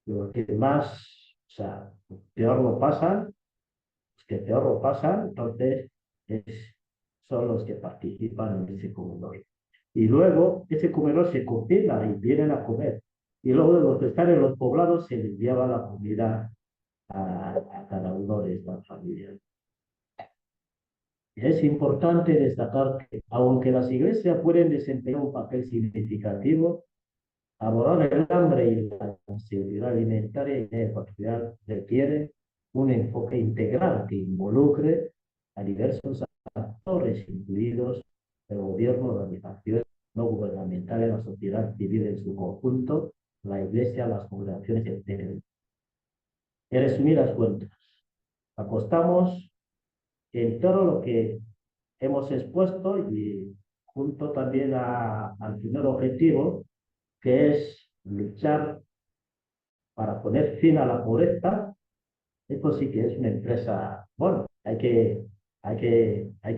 los que más, o sea, peor lo pasan, los que peor lo pasan, entonces son los que participan en ese comedor. Y luego ese comedor se cocina y vienen a comer. Y luego los que están en los poblados se les lleva la comida a cada uno de estas familias. Es importante destacar que, aunque las iglesias pueden desempeñar un papel significativo, abordar el hambre y la seguridad alimentaria en ecuatorial requiere un enfoque integral que involucre a diversos actores, incluidos el gobierno, organizaciones no gubernamentales, la sociedad civil en su conjunto, la iglesia, las congregaciones, etc. En resumidas cuentas, apostamos en todo lo que hemos expuesto y junto también al primer objetivo, que es luchar para poner fin a la pobreza. Esto sí que es una empresa, bueno, hay que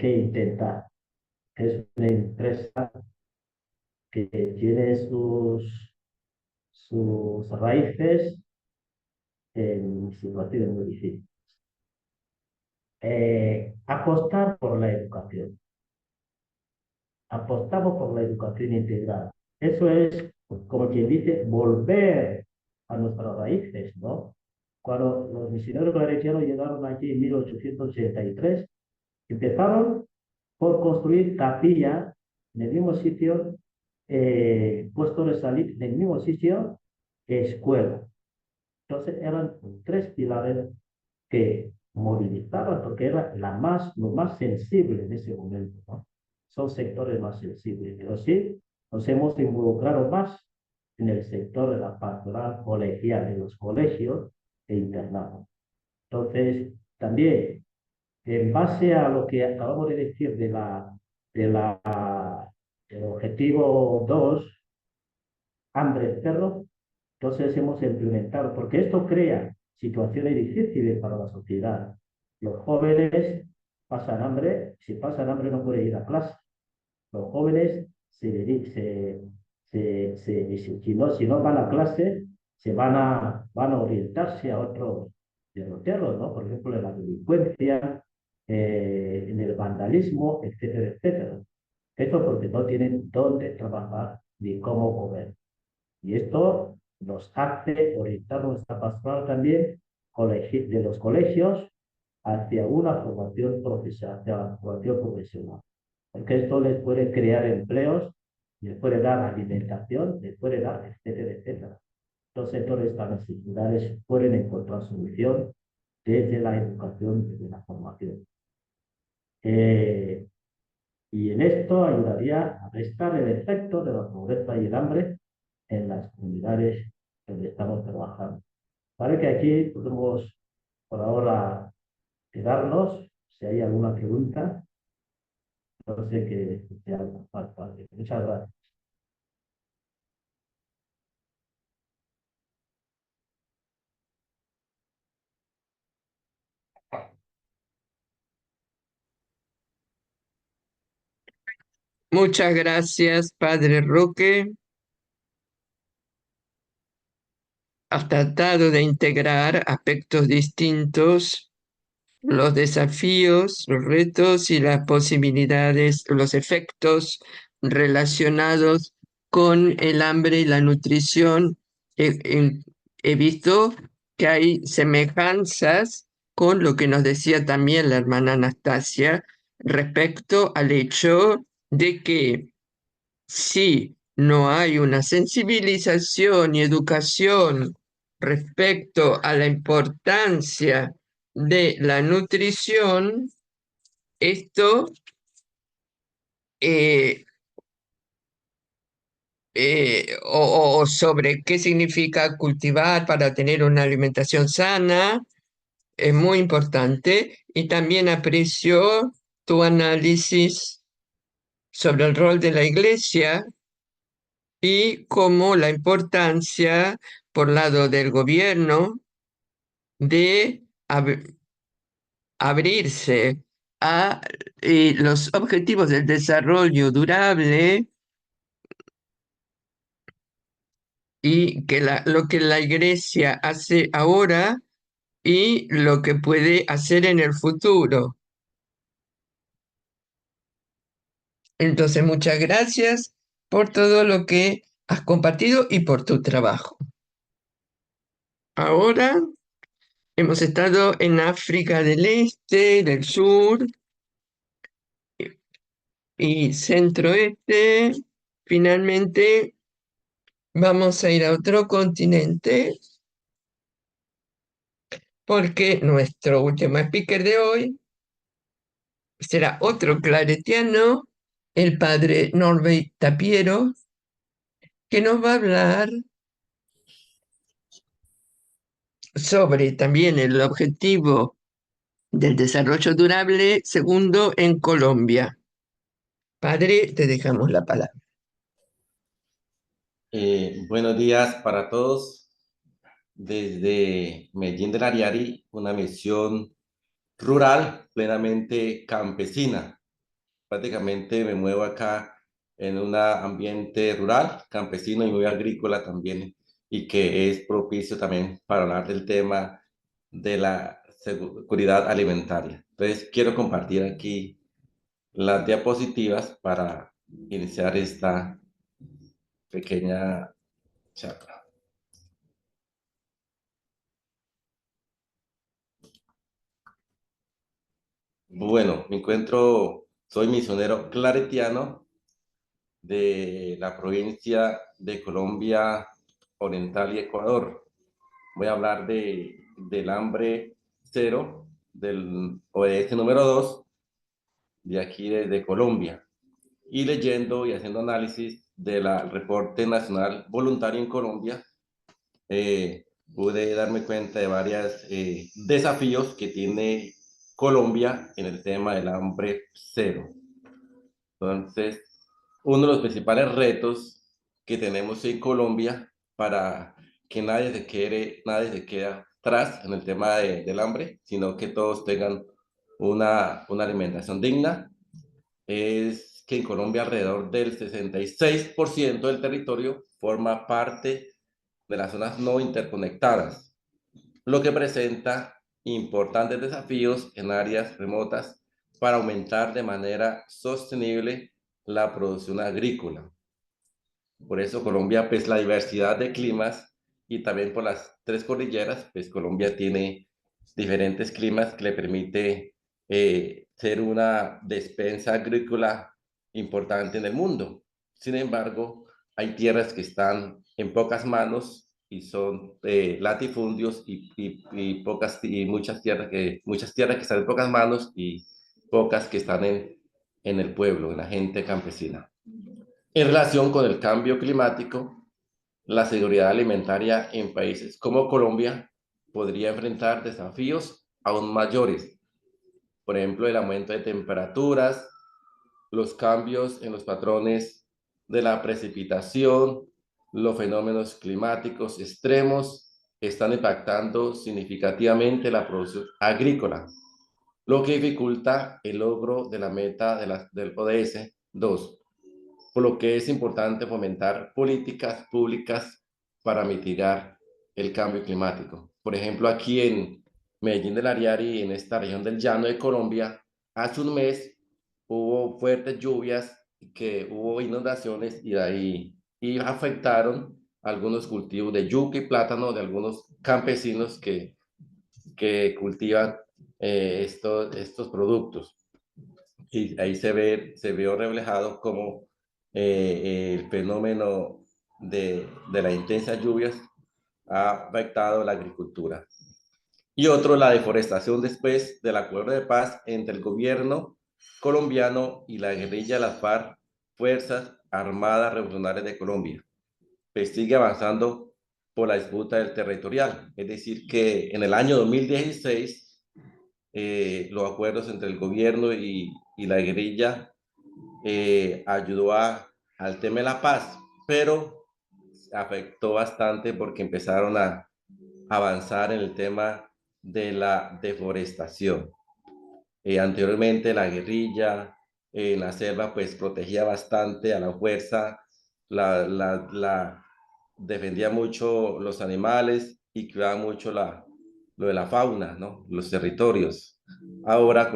intentar. Es una empresa que tiene sus raíces en situaciones muy difíciles. Apostar por la educación. Apostamos por la educación integral. Eso es, como quien dice, volver a nuestras raíces, ¿no? Cuando los misioneros claretianos llegaron aquí en 1883, empezaron por construir capillas en el mismo sitio, puestos de salir en el mismo sitio, escuela. Entonces eran tres pilares que movilizaban, porque era lo más sensible en ese momento, ¿no? Son sectores más sensibles, pero sí nos hemos involucrado más en el sector de la pastoral colegial, de los colegios e internados. Entonces, también En base a lo que acabamos de decir de del objetivo 2, hambre cero, entonces hemos implementado, porque esto crea situaciones difíciles para la sociedad. Los jóvenes pasan hambre, si pasan hambre no pueden ir a clase. Los jóvenes si no van a clase, van a orientarse a otros derroteros, ¿no? Por ejemplo, en la delincuencia, en el vandalismo, etcétera, etcétera. Esto porque no tienen dónde trabajar ni cómo comer. Y esto nos hace orientar nuestra pastoral también de los colegios hacia una formación profesional, hacia la formación profesional. Porque esto les puede crear empleos, les puede dar alimentación, les puede dar, etcétera, etcétera. Entonces, todas estas necesidades pueden encontrar solución desde la educación, desde la formación. Y en esto ayudaría a restar el efecto de la pobreza y el hambre en las comunidades donde estamos trabajando. Vale que aquí podemos por ahora quedarnos. Si hay alguna pregunta, no sé qué sea más fácil. Muchas gracias. Muchas gracias, Padre Roque. Has tratado de integrar aspectos distintos, los desafíos, los retos y las posibilidades, los efectos relacionados con el hambre y la nutrición. He visto que hay semejanzas con lo que nos decía también la hermana Anastasia respecto al hecho de que si no hay una sensibilización y educación respecto a la importancia de la nutrición, esto eh, o sobre qué significa cultivar para tener una alimentación sana, es muy importante. Y también aprecio tu análisis sobre el rol de la iglesia y cómo la importancia por lado del gobierno de abrirse a los objetivos del desarrollo durable y que lo que la iglesia hace ahora y lo que puede hacer en el futuro. Entonces, muchas gracias por todo lo que has compartido y por tu trabajo. Ahora hemos estado en África del Este, del Sur y Centro-Este. Finalmente vamos a ir a otro continente porque nuestro último speaker de hoy será otro claretiano, el padre Norbert Tapiero, que nos va a hablar sobre también el objetivo del desarrollo durable segundo en Colombia. Padre, te dejamos la palabra. Buenos días para todos. Desde Medellín del Ariari, una misión rural, plenamente campesina. Prácticamente me muevo acá en un ambiente rural, campesino y muy agrícola también, y que es propicio también para hablar del tema de la seguridad alimentaria. Entonces, quiero compartir aquí las diapositivas para iniciar esta pequeña charla. Bueno, soy misionero claretiano de la provincia de Colombia Oriental y Ecuador. Voy a hablar del hambre cero, del ODS número 2, de aquí de Colombia, y leyendo y haciendo análisis del reporte nacional voluntario en Colombia, pude darme cuenta de varios desafíos que tiene Colombia en el tema del hambre cero. Entonces, uno de los principales retos que tenemos en Colombia para que nadie se quede atrás en el tema del hambre, sino que todos tengan una alimentación digna, es que en Colombia alrededor del 66% del territorio forma parte de las zonas no interconectadas, lo que presenta importantes desafíos en áreas remotas para aumentar de manera sostenible la producción agrícola. Por eso Colombia, pues la diversidad de climas y también por las tres cordilleras, pues Colombia tiene diferentes climas que le permite ser una despensa agrícola importante en el mundo. Sin embargo, hay tierras que están en pocas manos y son latifundios y pocas y muchas tierras que están en pocas manos y pocas que están en el pueblo, en la gente campesina. En relación con el cambio climático, la seguridad alimentaria en países como Colombia podría enfrentar desafíos aún mayores. Por ejemplo, el aumento de temperaturas, los cambios en los patrones de la precipitación, los fenómenos climáticos extremos están impactando significativamente la producción agrícola, lo que dificulta el logro de la meta del ODS 2, por lo que es importante fomentar políticas públicas para mitigar el cambio climático. Por ejemplo, aquí en Medellín del Ariari, en esta región del llano de Colombia, hace un mes hubo fuertes lluvias, que hubo inundaciones y afectaron algunos cultivos de yuca y plátano de algunos campesinos que cultivan estos productos. Y ahí se vio reflejado cómo el fenómeno de las intensas lluvias ha afectado la agricultura. Y otro, la deforestación después del acuerdo de paz entre el gobierno colombiano y la guerrilla de las FARC, Fuerzas Armadas Revolucionarias de Colombia, pues sigue avanzando por la disputa del territorial. Es decir, que en el año 2016 los acuerdos entre el gobierno y la guerrilla ayudó al tema de la paz, pero afectó bastante porque empezaron a avanzar en el tema de la deforestación. Anteriormente la guerrilla en la selva pues protegía bastante a la fuerza, la defendía mucho los animales y cuidaba mucho lo de la fauna, ¿no? Los territorios. Ahora,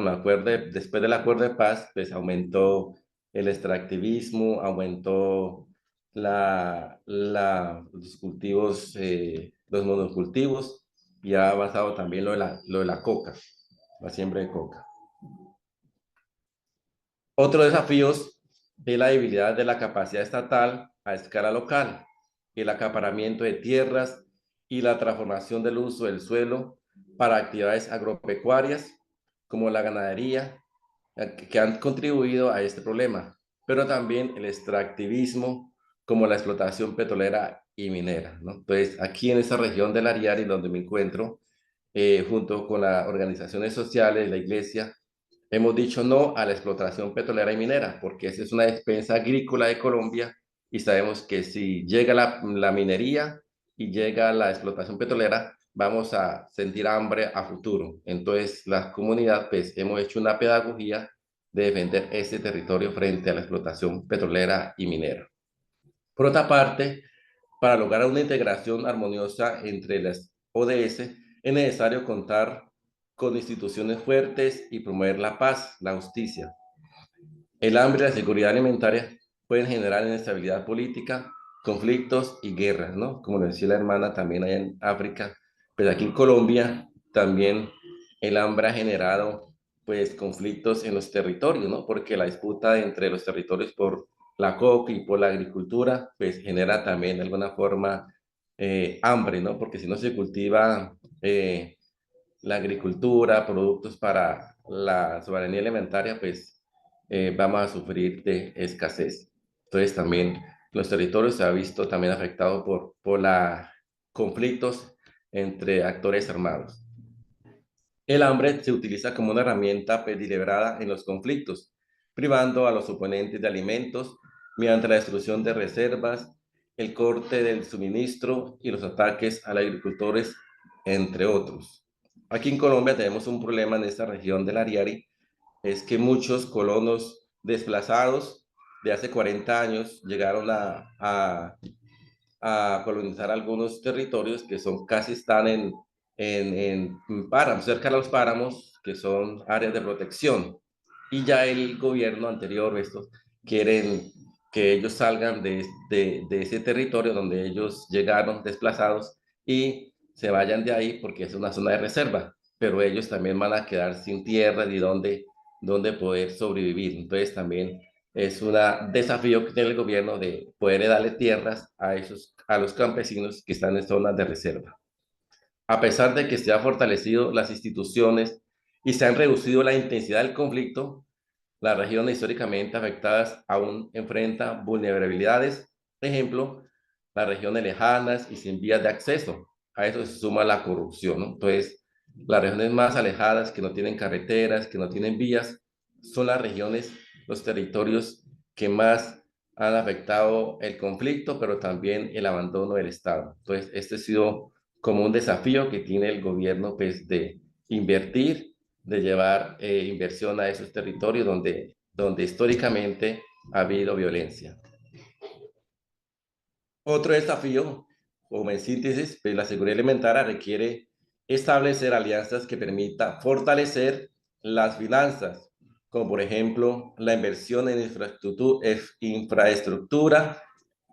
después del acuerdo de paz, pues aumentó el extractivismo, aumentó los cultivos, los monocultivos, y ha avanzado también lo de la coca, la siembra de coca. Otro desafío es la debilidad de la capacidad estatal a escala local, el acaparamiento de tierras y la transformación del uso del suelo para actividades agropecuarias como la ganadería, que han contribuido a este problema, pero también el extractivismo como la explotación petrolera y minera, ¿no? Entonces, aquí en esta región del Ariari, donde me encuentro, junto con las organizaciones sociales, la iglesia, hemos dicho no a la explotación petrolera y minera, porque esa es una despensa agrícola de Colombia y sabemos que si llega la minería y llega la explotación petrolera, vamos a sentir hambre a futuro. Entonces, la comunidad, pues, hemos hecho una pedagogía de defender ese territorio frente a la explotación petrolera y minera. Por otra parte, para lograr una integración armoniosa entre las ODS, es necesario contar con instituciones fuertes y promover la paz, la justicia. El hambre y la seguridad alimentaria pueden generar inestabilidad política, conflictos y guerras, ¿no? Como lo decía la hermana también allá en África, pero aquí en Colombia también el hambre ha generado pues conflictos en los territorios, ¿no? Porque la disputa entre los territorios por la coca y por la agricultura pues genera también de alguna forma hambre, ¿no? Porque si no se cultiva la agricultura, productos para la soberanía alimentaria, pues vamos a sufrir de escasez. Entonces también los territorios se ha visto también afectados por conflictos entre actores armados. El hambre se utiliza como una herramienta deliberada en los conflictos, privando a los oponentes de alimentos mediante la destrucción de reservas, el corte del suministro y los ataques a los agricultores, entre otros. Aquí en Colombia tenemos un problema en esta región del Ariari, es que muchos colonos desplazados de hace 40 años llegaron a colonizar algunos territorios que son casi están en páramos, cerca de los páramos, que son áreas de protección. Y ya el gobierno anterior, estos, quieren que ellos salgan de ese territorio donde ellos llegaron desplazados y se vayan de ahí porque es una zona de reserva, pero ellos también van a quedar sin tierra y donde poder sobrevivir. Entonces también es un desafío que tiene el gobierno de poder darle tierras a los campesinos que están en zonas de reserva. A pesar de que se han fortalecido las instituciones y se han reducido la intensidad del conflicto, las regiones históricamente afectadas aún enfrentan vulnerabilidades. Por ejemplo, las regiones lejanas y sin vías de acceso. A eso se suma la corrupción, ¿no? Entonces, las regiones más alejadas, que no tienen carreteras, que no tienen vías, son las regiones, los territorios que más han afectado el conflicto, pero también el abandono del Estado. Entonces, este ha sido como un desafío que tiene el gobierno, pues, de invertir, de llevar inversión a esos territorios donde históricamente ha habido violencia. Otro desafío, como en síntesis, pues la seguridad alimentaria requiere establecer alianzas que permitan fortalecer las finanzas, como por ejemplo la inversión en infraestructura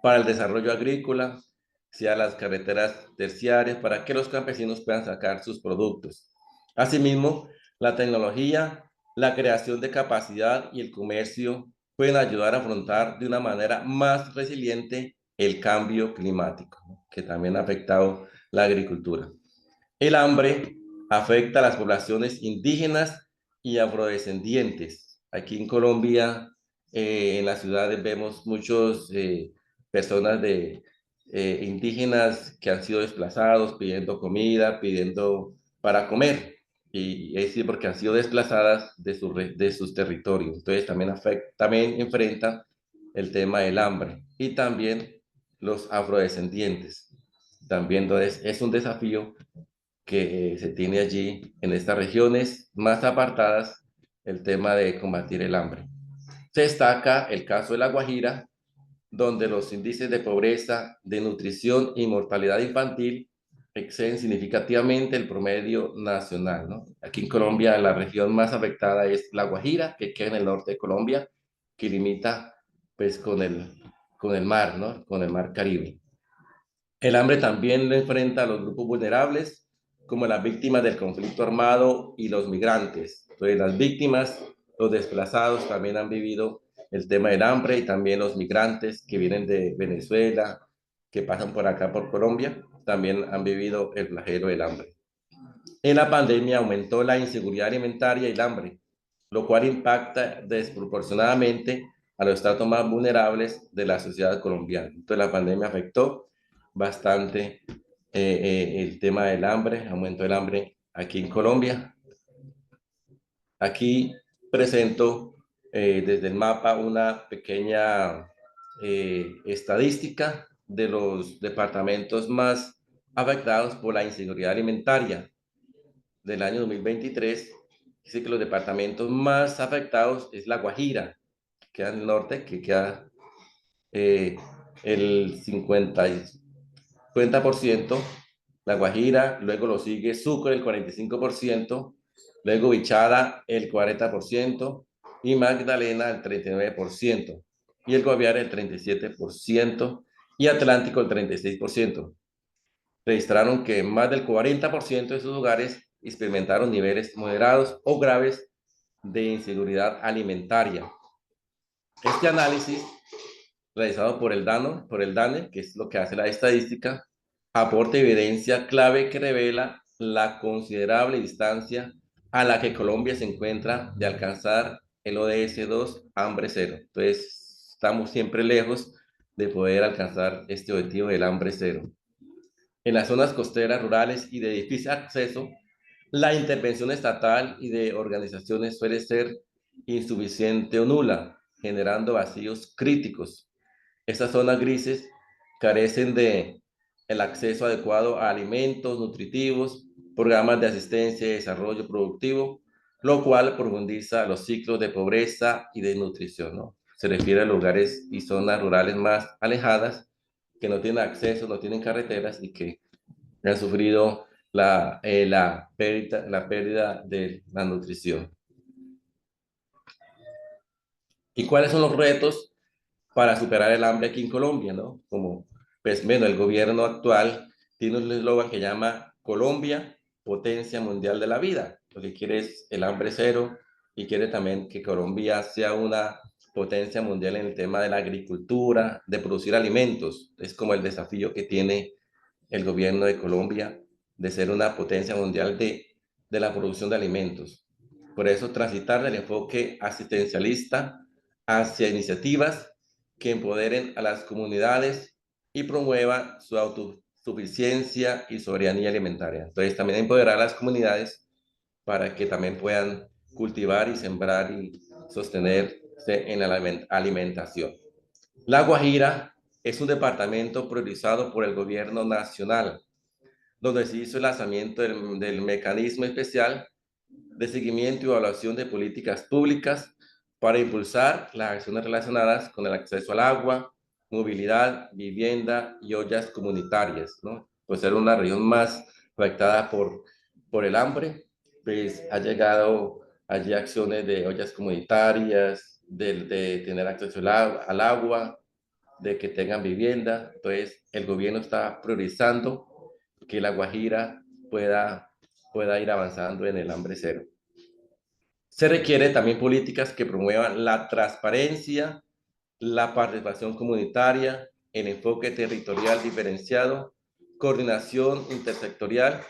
para el desarrollo agrícola, sea las carreteras terciarias, para que los campesinos puedan sacar sus productos. Asimismo, la tecnología, la creación de capacidad y el comercio pueden ayudar a afrontar de una manera más resiliente el cambio climático, ¿no?, que también ha afectado la agricultura. El hambre afecta a las poblaciones indígenas y afrodescendientes. Aquí en Colombia, en las ciudades vemos muchas personas indígenas que han sido desplazados pidiendo comida, pidiendo para comer. Y es decir, porque han sido desplazadas de sus territorios. Entonces también enfrentan el tema del hambre. Y también los afrodescendientes. También entonces es un desafío que se tiene allí en estas regiones más apartadas, el tema de combatir el hambre. Se destaca el caso de La Guajira, donde los índices de pobreza, de nutrición y mortalidad infantil exceden significativamente el promedio nacional, ¿no? Aquí en Colombia la región más afectada es La Guajira, que queda en el norte de Colombia, que limita pues con el mar, ¿no? Con el mar Caribe. El hambre también lo enfrenta a los grupos vulnerables, como las víctimas del conflicto armado y los migrantes. Entonces, las víctimas, los desplazados también han vivido el tema del hambre, y también los migrantes que vienen de Venezuela, que pasan por acá, por Colombia, también han vivido el flagelo del hambre. En la pandemia aumentó la inseguridad alimentaria y el hambre, lo cual impacta desproporcionadamente a los estratos más vulnerables de la sociedad colombiana. Entonces, la pandemia afectó bastante el tema del hambre, aumentó el hambre aquí en Colombia. Aquí presento desde el mapa una pequeña estadística de los departamentos más afectados por la inseguridad alimentaria del año 2023. Dice que los departamentos más afectados es La Guajira, que queda en el norte, que queda el 50%, La Guajira, luego lo sigue Sucre, el 45%, luego Bichada, el 40%, y Magdalena, el 39%, y el Guaviare, el 37%, y Atlántico, el 36%. Registraron que más del 40% de esos lugares experimentaron niveles moderados o graves de inseguridad alimentaria. Este análisis, realizado por el DANE, que es lo que hace la estadística, aporta evidencia clave que revela la considerable distancia a la que Colombia se encuentra de alcanzar el ODS 2, hambre cero. Entonces, estamos siempre lejos de poder alcanzar este objetivo del hambre cero. En las zonas costeras, rurales y de difícil acceso, La intervención estatal y de organizaciones suele ser insuficiente o nula, generando vacíos críticos. Estas zonas grises carecen de el acceso adecuado a alimentos nutritivos, programas de asistencia y desarrollo productivo, lo cual profundiza los ciclos de pobreza y desnutrición, ¿no? Se refiere a lugares y zonas rurales más alejadas que no tienen acceso, no tienen carreteras y que han sufrido la pérdida de la nutrición. ¿Y cuáles son los retos para superar el hambre aquí en Colombia, no? Como, pues, bueno, el gobierno actual tiene un eslogan que llama Colombia, potencia mundial de la vida. Lo que quiere es el hambre cero y quiere también que Colombia sea una potencia mundial en el tema de la agricultura, de producir alimentos. Es como el desafío que tiene el gobierno de Colombia de ser una potencia mundial de la producción de alimentos. Por eso, transitar del enfoque asistencialista hacia iniciativas que empoderen a las comunidades y promuevan su autosuficiencia y soberanía alimentaria. Entonces, también empoderar a las comunidades para que también puedan cultivar y sembrar y sostenerse en la alimentación. La Guajira es un departamento priorizado por el gobierno nacional, donde se hizo el lanzamiento del mecanismo especial de seguimiento y evaluación de políticas públicas para impulsar las acciones relacionadas con el acceso al agua, movilidad, vivienda y ollas comunitarias, ¿no? Pues ser una región más afectada por el hambre, pues ha llegado allí acciones de ollas comunitarias, de tener acceso al agua, de que tengan vivienda. Entonces, el gobierno está priorizando que La Guajira pueda ir avanzando en el hambre cero. Se requiere también políticas que promuevan la transparencia, la participación comunitaria, el enfoque territorial diferenciado, coordinación intersectorial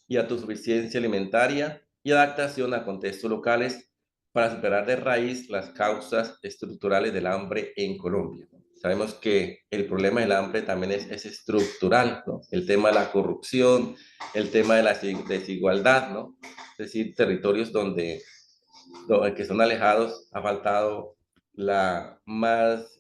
y autosuficiencia alimentaria y adaptación a contextos locales para superar de raíz las causas estructurales del hambre en Colombia. Sabemos que el problema del hambre también es estructural, ¿no? El tema de la corrupción, el tema de la desigualdad, ¿no? Es decir, territorios donde que son alejados, ha faltado la más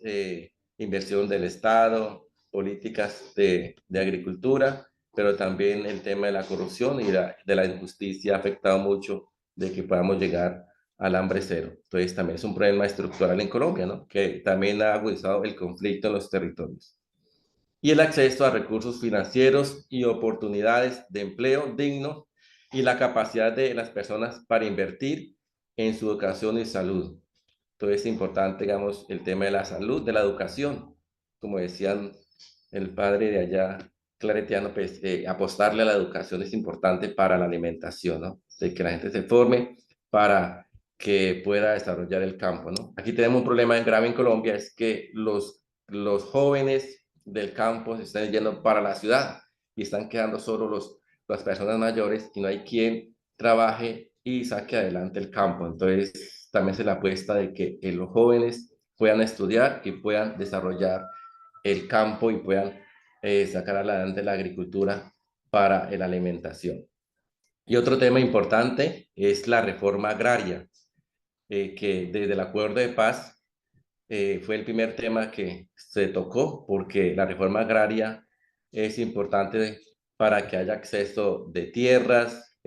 inversión del Estado, políticas de agricultura, pero también el tema de la corrupción y de la injusticia ha afectado mucho de que podamos llegar al hambre cero. Entonces también es un problema estructural en Colombia, ¿no? Que también ha agudizado el conflicto en los territorios. Y el acceso a recursos financieros y oportunidades de empleo digno y la capacidad de las personas para invertir en su educación y salud. Entonces es importante, digamos, el tema de la salud, de la educación. Como decían el padre de allá, claretiano, pues apostarle a la educación es importante para la alimentación, ¿no? De que la gente se forme para que pueda desarrollar el campo, ¿no? Aquí tenemos un problema grave en Colombia, es que los jóvenes del campo se están yendo para la ciudad y están quedando solo las personas mayores y no hay quien trabaje y saque adelante el campo. Entonces, también se le apuesta de que los jóvenes puedan estudiar y puedan desarrollar el campo y puedan sacar adelante la agricultura para la alimentación. Y otro tema importante es la reforma agraria, que desde el acuerdo de paz fue el primer tema que se tocó, porque la reforma agraria es importante para que haya acceso de tierras,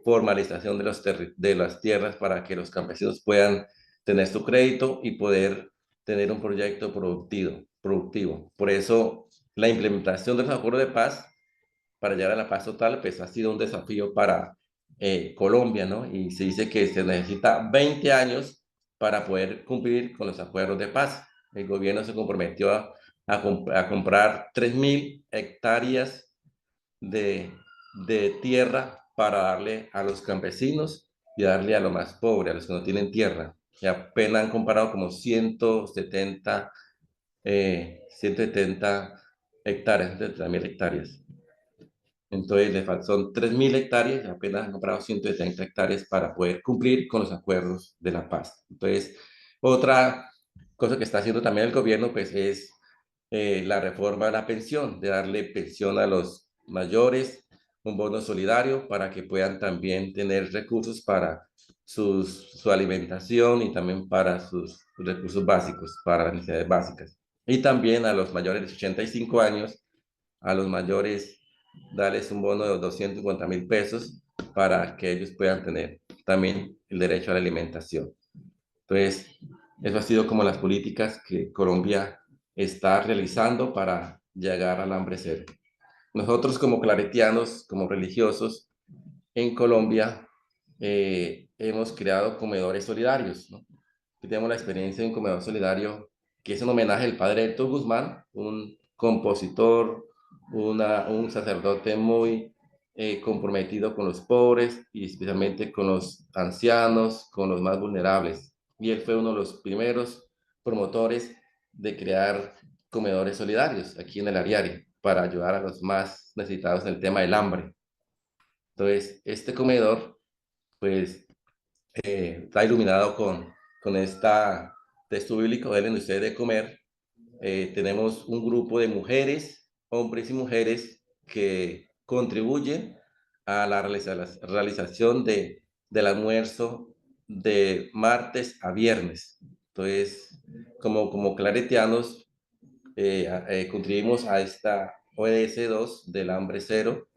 formalización de las tierras para que los campesinos puedan tener su crédito y poder tener un proyecto productivo. Por eso, la implementación de los acuerdos de paz para llegar a la paz total, pues ha sido un desafío para Colombia, ¿no? Y se dice que se necesita 20 años para poder cumplir con los acuerdos de paz. El gobierno se comprometió a comprar 3.000 hectáreas de tierra para darle a los campesinos y darle a los más pobres, a los que no tienen tierra. Y apenas han comparado como 170 hectáreas, 170.000 hectáreas. Entonces, son 3.000 hectáreas y apenas han comprado 170 hectáreas para poder cumplir con los acuerdos de la paz. Entonces, otra cosa que está haciendo también el gobierno, pues, es la reforma a la pensión, de darle pensión a los mayores, un bono solidario para que puedan también tener recursos para su alimentación y también para sus recursos básicos, para las necesidades básicas. Y también a los mayores de 85 años, a los mayores, darles un bono de 250.000 pesos para que ellos puedan tener también el derecho a la alimentación. Entonces, eso ha sido como las políticas que Colombia está realizando para llegar al hambre cero. Nosotros como claretianos, como religiosos, en Colombia hemos creado comedores solidarios, ¿no? Aquí tenemos la experiencia de un comedor solidario que es un homenaje al padre Héctor Guzmán, un compositor, un sacerdote muy comprometido con los pobres y especialmente con los ancianos, con los más vulnerables. Y él fue uno de los primeros promotores de crear comedores solidarios aquí en el Ariari para ayudar a los más necesitados en el tema del hambre. Entonces, este comedor, pues, está iluminado con esta texto bíblico, denle ustedes de comer. Tenemos un grupo de mujeres, hombres y mujeres que contribuyen a la realización del almuerzo de martes a viernes. Entonces, como claretianos, contribuimos a esta ODS 2 del hambre cero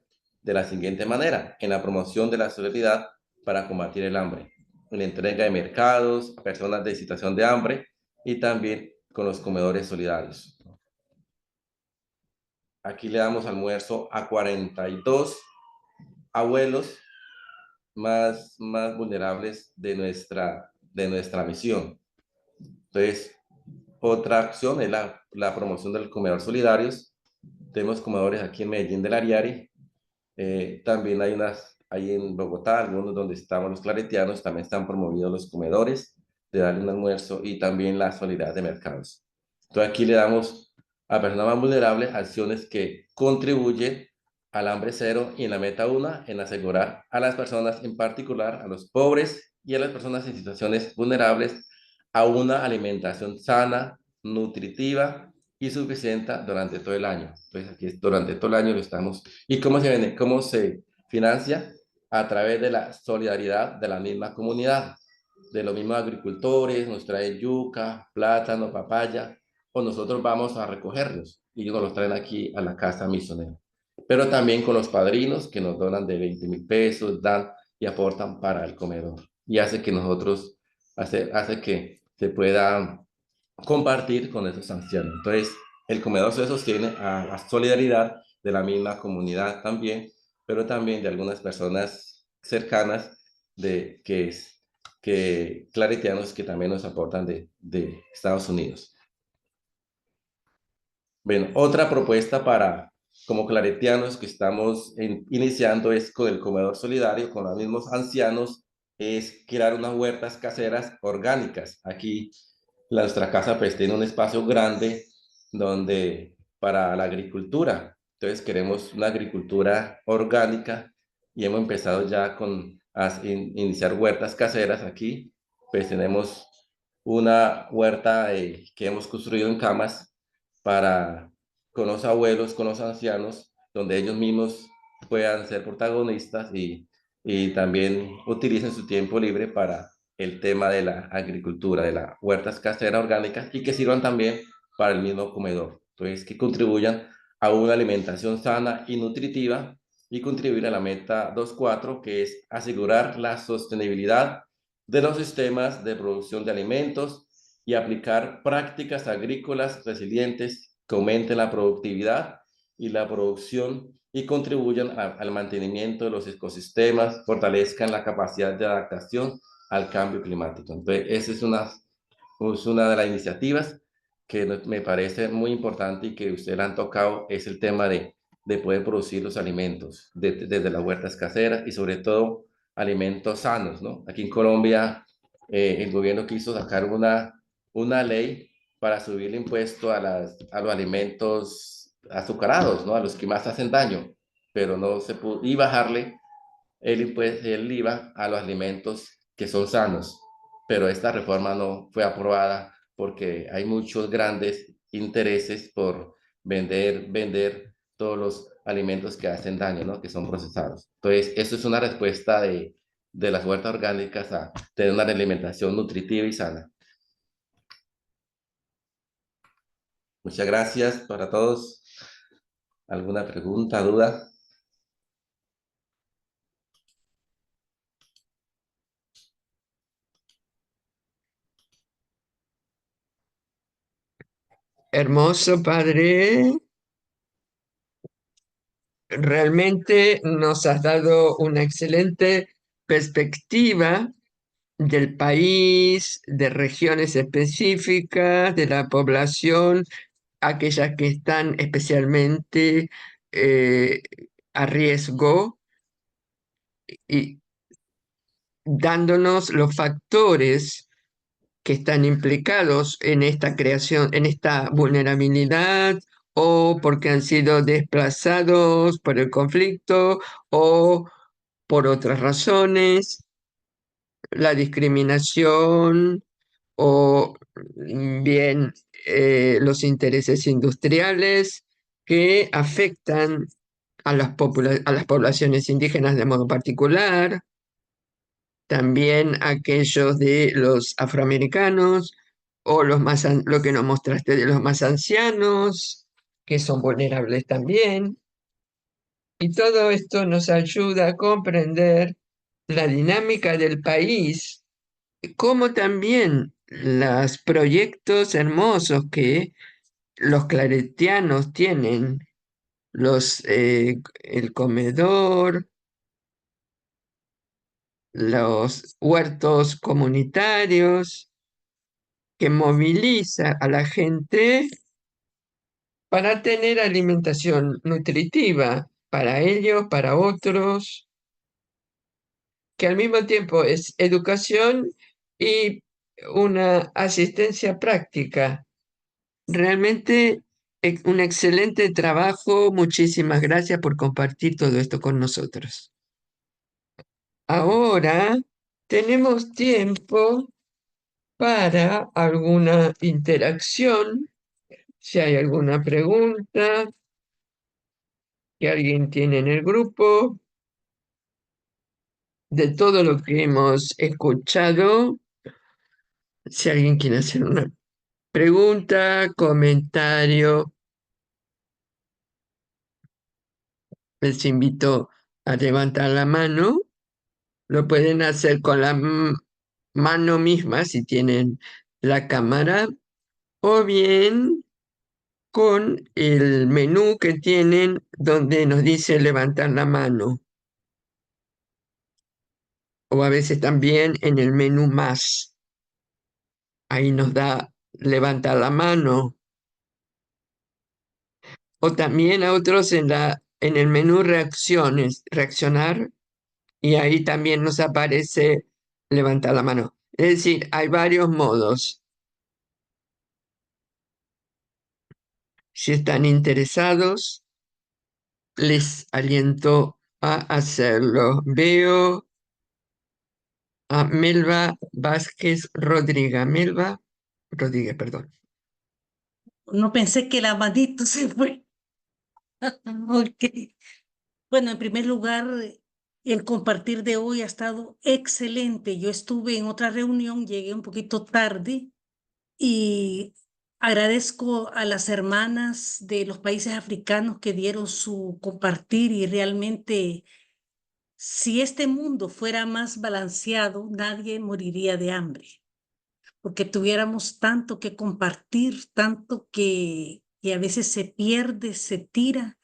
de la siguiente manera: en la promoción de la solidaridad para combatir el hambre, en la entrega de mercados a personas de situación de hambre y también con los comedores solidarios. Aquí le damos almuerzo a 42 abuelos más vulnerables de nuestra misión. Entonces, otra acción es la promoción del comedor solidarios. Tenemos comedores aquí en Medellín del Ariari. También hay en Bogotá, algunos donde estamos los claretianos, también están promovidos los comedores de darle un almuerzo y también la solidaridad de mercados. Entonces aquí le damos a personas más vulnerables acciones que contribuyen al hambre cero y en la meta 1, en asegurar a las personas, en particular a los pobres y a las personas en situaciones vulnerables, a una alimentación sana, nutritiva y suficiente durante todo el año. Entonces aquí durante todo el año lo estamos. ¿Y cómo se financia? A través de la solidaridad de la misma comunidad, de los mismos agricultores, nos traen yuca, plátano, papaya, o nosotros vamos a recogerlos y ellos nos los traen aquí a la casa misionera. Pero también con los padrinos que nos donan de 20.000 pesos, dan y aportan para el comedor. Y hace que nosotros, hace que se pueda compartir con esos ancianos. Entonces, el comedor se sostiene a la solidaridad de la misma comunidad también, pero también de algunas personas cercanas que claretianos que también nos aportan de Estados Unidos. Bueno, otra propuesta como claretianos que estamos iniciando es con el comedor solidario, con los mismos ancianos, es crear unas huertas caseras orgánicas. Aquí nuestra casa pues tiene un espacio grande para la agricultura. Entonces queremos una agricultura orgánica y hemos empezado ya iniciar huertas caseras aquí. Pues tenemos una huerta que hemos construido en camas con los abuelos, con los ancianos, donde ellos mismos puedan ser protagonistas y también utilicen su tiempo libre para el tema de la agricultura, de las huertas caseras orgánicas y que sirvan también para el mismo comedor. Entonces, que contribuyan a una alimentación sana y nutritiva y contribuir a la meta 2.4, que es asegurar la sostenibilidad de los sistemas de producción de alimentos y aplicar prácticas agrícolas resilientes que aumenten la productividad y la producción y contribuyan al mantenimiento de los ecosistemas, fortalezcan la capacidad de adaptación al cambio climático. Entonces, esa es una de las iniciativas que me parece muy importante y que ustedes han tocado, es el tema de poder producir los alimentos desde las huertas caseras y sobre todo alimentos sanos, ¿no? Aquí en Colombia, el gobierno quiso sacar una ley para subir el impuesto a los alimentos azucarados, ¿no? A los que más hacen daño, pero no se pudo, y bajarle el IVA a los alimentos que son sanos. Pero esta reforma no fue aprobada porque hay muchos grandes intereses por vender todos los alimentos que hacen daño, ¿no? Que son procesados. Entonces, eso es una respuesta de las huertas orgánicas a tener una alimentación nutritiva y sana. Muchas gracias para todos. ¿Alguna pregunta, duda? Hermoso, padre. Realmente nos has dado una excelente perspectiva del país, de regiones específicas, de la población, aquellas que están especialmente eh, a riesgo y dándonos los factores que están implicados en esta creación, en esta vulnerabilidad, o porque han sido desplazados por el conflicto o por otras razones, la discriminación o bien los intereses industriales que afectan a a las poblaciones indígenas de modo particular, también aquellos de los afroamericanos o lo que nos mostraste de los más ancianos, que son vulnerables también. Y todo esto nos ayuda a comprender la dinámica del país, como también los proyectos hermosos que los claretianos tienen, el comedor, los huertos comunitarios, que moviliza a la gente para tener alimentación nutritiva para ellos, para otros, que al mismo tiempo es educación y una asistencia práctica. Realmente un excelente trabajo. Muchísimas gracias por compartir todo esto con nosotros. Ahora tenemos tiempo para alguna interacción. Si hay alguna pregunta que alguien tiene en el grupo, de todo lo que hemos escuchado, si alguien quiere hacer una pregunta, comentario, les invito a levantar la mano. Lo pueden hacer con la mano misma si tienen la cámara, o bien con el menú que tienen donde nos dice levantar la mano, o a veces también en el menú más. Ahí nos da levantar la mano, o también a otros en el menú reacciones, reaccionar, y ahí también nos aparece levantar la mano. Es decir, hay varios modos. Si están interesados, les aliento a hacerlo. Veo a Melba Vázquez Rodríguez. Melba Rodríguez, perdón. No pensé que la manito se fue. Ok. Bueno, en primer lugar, el compartir de hoy ha estado excelente. Yo estuve en otra reunión, llegué un poquito tarde y agradezco a las hermanas de los países africanos que dieron su compartir y realmente, si este mundo fuera más balanceado, nadie moriría de hambre, porque tuviéramos tanto que compartir, tanto que a veces se pierde, se tira,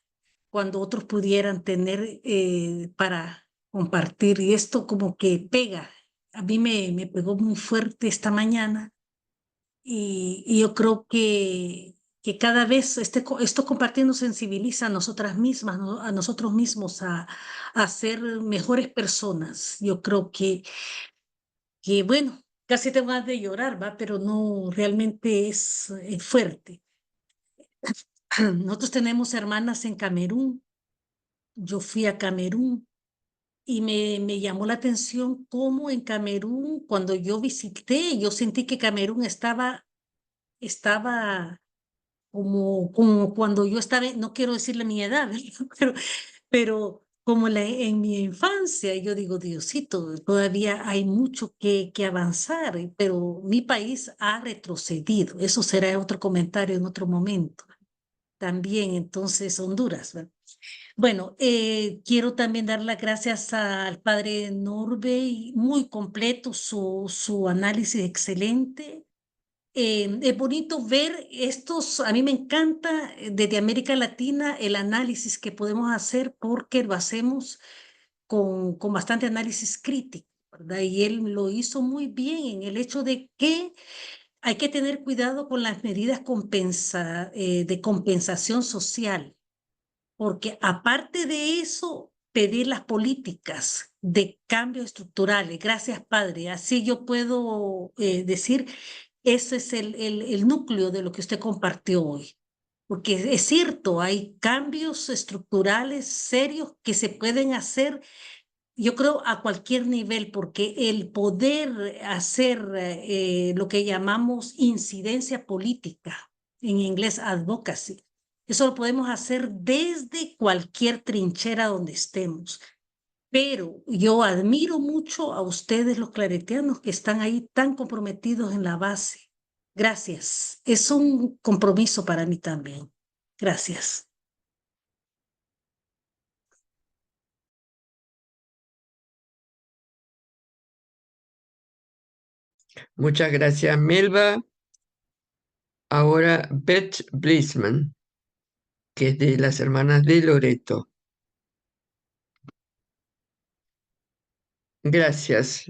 cuando otros pudieran tener para compartir. Y esto como que pega. A mí me pegó muy fuerte esta mañana y yo creo que cada vez esto compartir nos sensibiliza a nosotras mismas, ¿no? A nosotros mismos a ser mejores personas. Yo creo que bueno, casi tengo ganas de llorar, ¿va? Pero no, realmente es fuerte. Nosotros tenemos hermanas en Camerún. Yo fui a Camerún y me llamó la atención cómo en Camerún, cuando yo visité, yo sentí que Camerún estaba como cuando yo estaba, no quiero decirle mi edad, ¿verdad? pero como en mi infancia, yo digo, Diosito, todavía hay mucho que avanzar, pero mi país ha retrocedido. Eso será otro comentario en otro momento. También, entonces, Honduras, ¿verdad? Bueno, quiero también dar las gracias al padre Norbey, muy completo su análisis excelente. Es bonito ver estos, a mí me encanta desde América Latina el análisis que podemos hacer porque lo hacemos con bastante análisis crítico, ¿verdad? Y él lo hizo muy bien en el hecho de que hay que tener cuidado con las medidas de compensación social, porque aparte de eso, pedir las políticas de cambios estructurales. Gracias, padre. Así yo puedo decir, ese es el núcleo de lo que usted compartió hoy. Porque es cierto, hay cambios estructurales serios que se pueden hacer, yo creo, a cualquier nivel, porque el poder hacer lo que llamamos incidencia política, en inglés advocacy, eso lo podemos hacer desde cualquier trinchera donde estemos. Pero yo admiro mucho a ustedes, los claretianos, que están ahí tan comprometidos en la base. Gracias. Es un compromiso para mí también. Gracias. Muchas gracias, Melba. Ahora Beth Blisman, que es de las hermanas de Loreto. Gracias.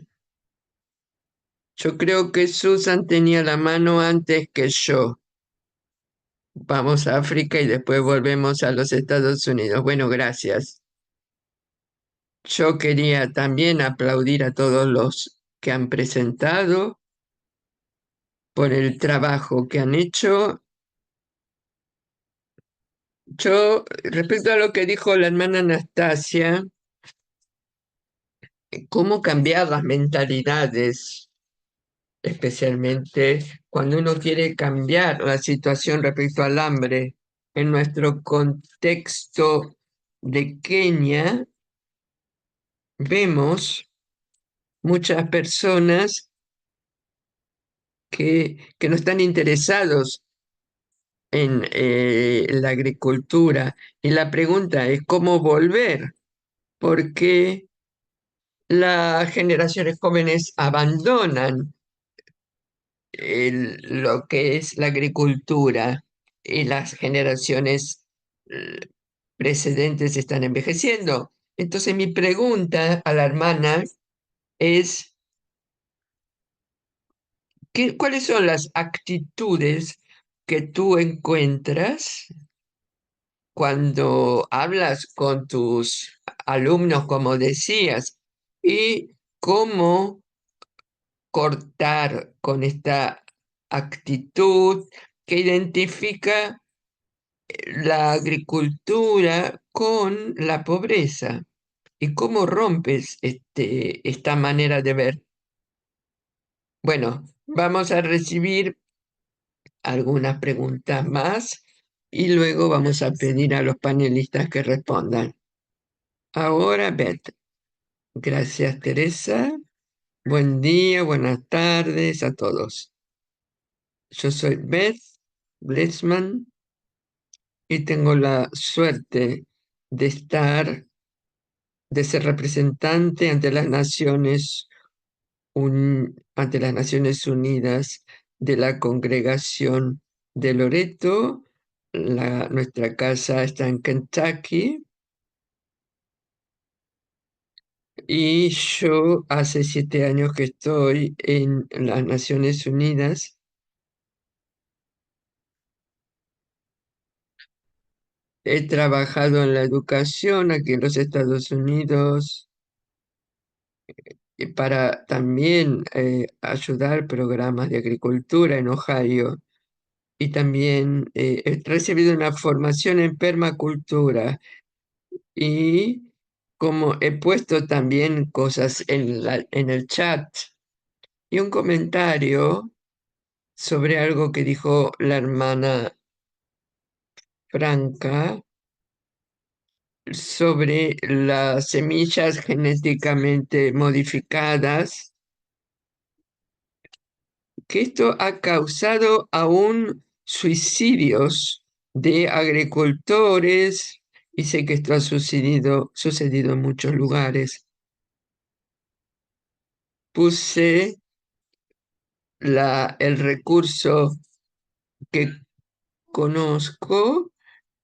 Yo creo que Susan tenía la mano antes que yo. Vamos a África y después volvemos a los Estados Unidos. Bueno, gracias. Yo quería también aplaudir a todos los que han presentado por el trabajo que han hecho. Yo, respecto a lo que dijo la hermana Anastasia, cómo cambiar las mentalidades, especialmente cuando uno quiere cambiar la situación respecto al hambre. En nuestro contexto de Kenia, vemos muchas personas que no están interesados en la agricultura. Y la pregunta es cómo volver, porque las generaciones jóvenes abandonan lo que es la agricultura y las generaciones eh, precedentes están envejeciendo. Entonces mi pregunta a la hermana es, ¿cuáles son las actitudes que tú encuentras cuando hablas con tus alumnos, como decías, y cómo cortar con esta actitud que identifica la agricultura con la pobreza? ¿Y cómo rompes esta manera de ver? Bueno, vamos a recibir algunas preguntas más y luego vamos a pedir a los panelistas que respondan. Ahora, Beth. Gracias, Teresa. Buen día, buenas tardes a todos. Yo soy Beth Blitzman y tengo la suerte de ser representante ante las Naciones Unidas de la Congregación de Loreto. Nuestra casa está en Kentucky y yo hace 7 años que estoy en las Naciones Unidas. He trabajado en la educación aquí en los Estados Unidos y para también ayudar programas de agricultura en Ohio. Y también he recibido una formación en permacultura y como he puesto también cosas en el chat y un comentario sobre algo que dijo la hermana Franca sobre las semillas genéticamente modificadas, que esto ha causado aún suicidios de agricultores, y sé que esto ha sucedido en muchos lugares. Puse el recurso que conozco,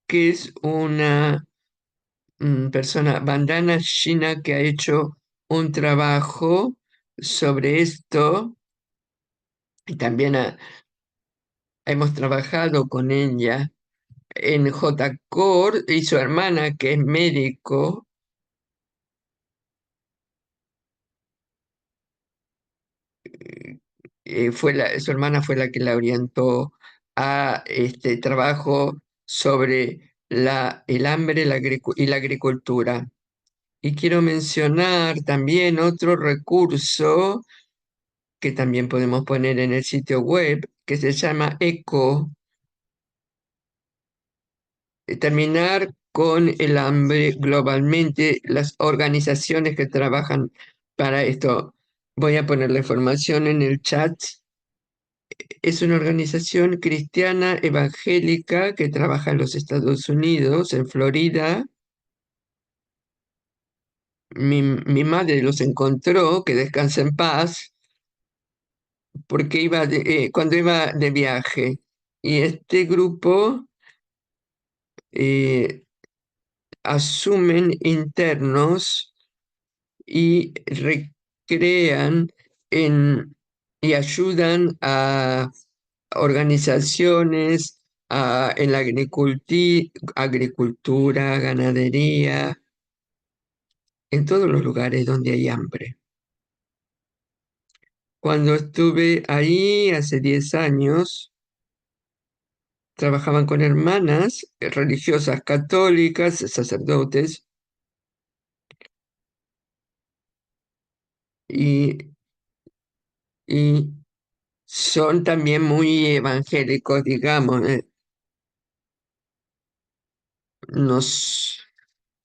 que es una persona, Vandana Shina, que ha hecho un trabajo sobre esto, y también hemos trabajado con ella en J-Core, y su hermana, que es médico, su hermana fue la que la orientó a este trabajo sobre el hambre y la agricultura. Y quiero mencionar también otro recurso que también podemos poner en el sitio web, que se llama ECO, terminar con el hambre globalmente, las organizaciones que trabajan para esto. Voy a poner la información en el chat. Es una organización cristiana evangélica que trabaja en los Estados Unidos, en Florida. Mi madre los encontró, que descansa en paz, porque cuando iba de viaje. Y este grupo eh, asumen internos y recrean y ayudan a organizaciones en la agricultura, ganadería, en todos los lugares donde hay hambre. Cuando estuve ahí hace 10 años, trabajaban con hermanas religiosas católicas, sacerdotes, y, y son también muy evangélicos, digamos.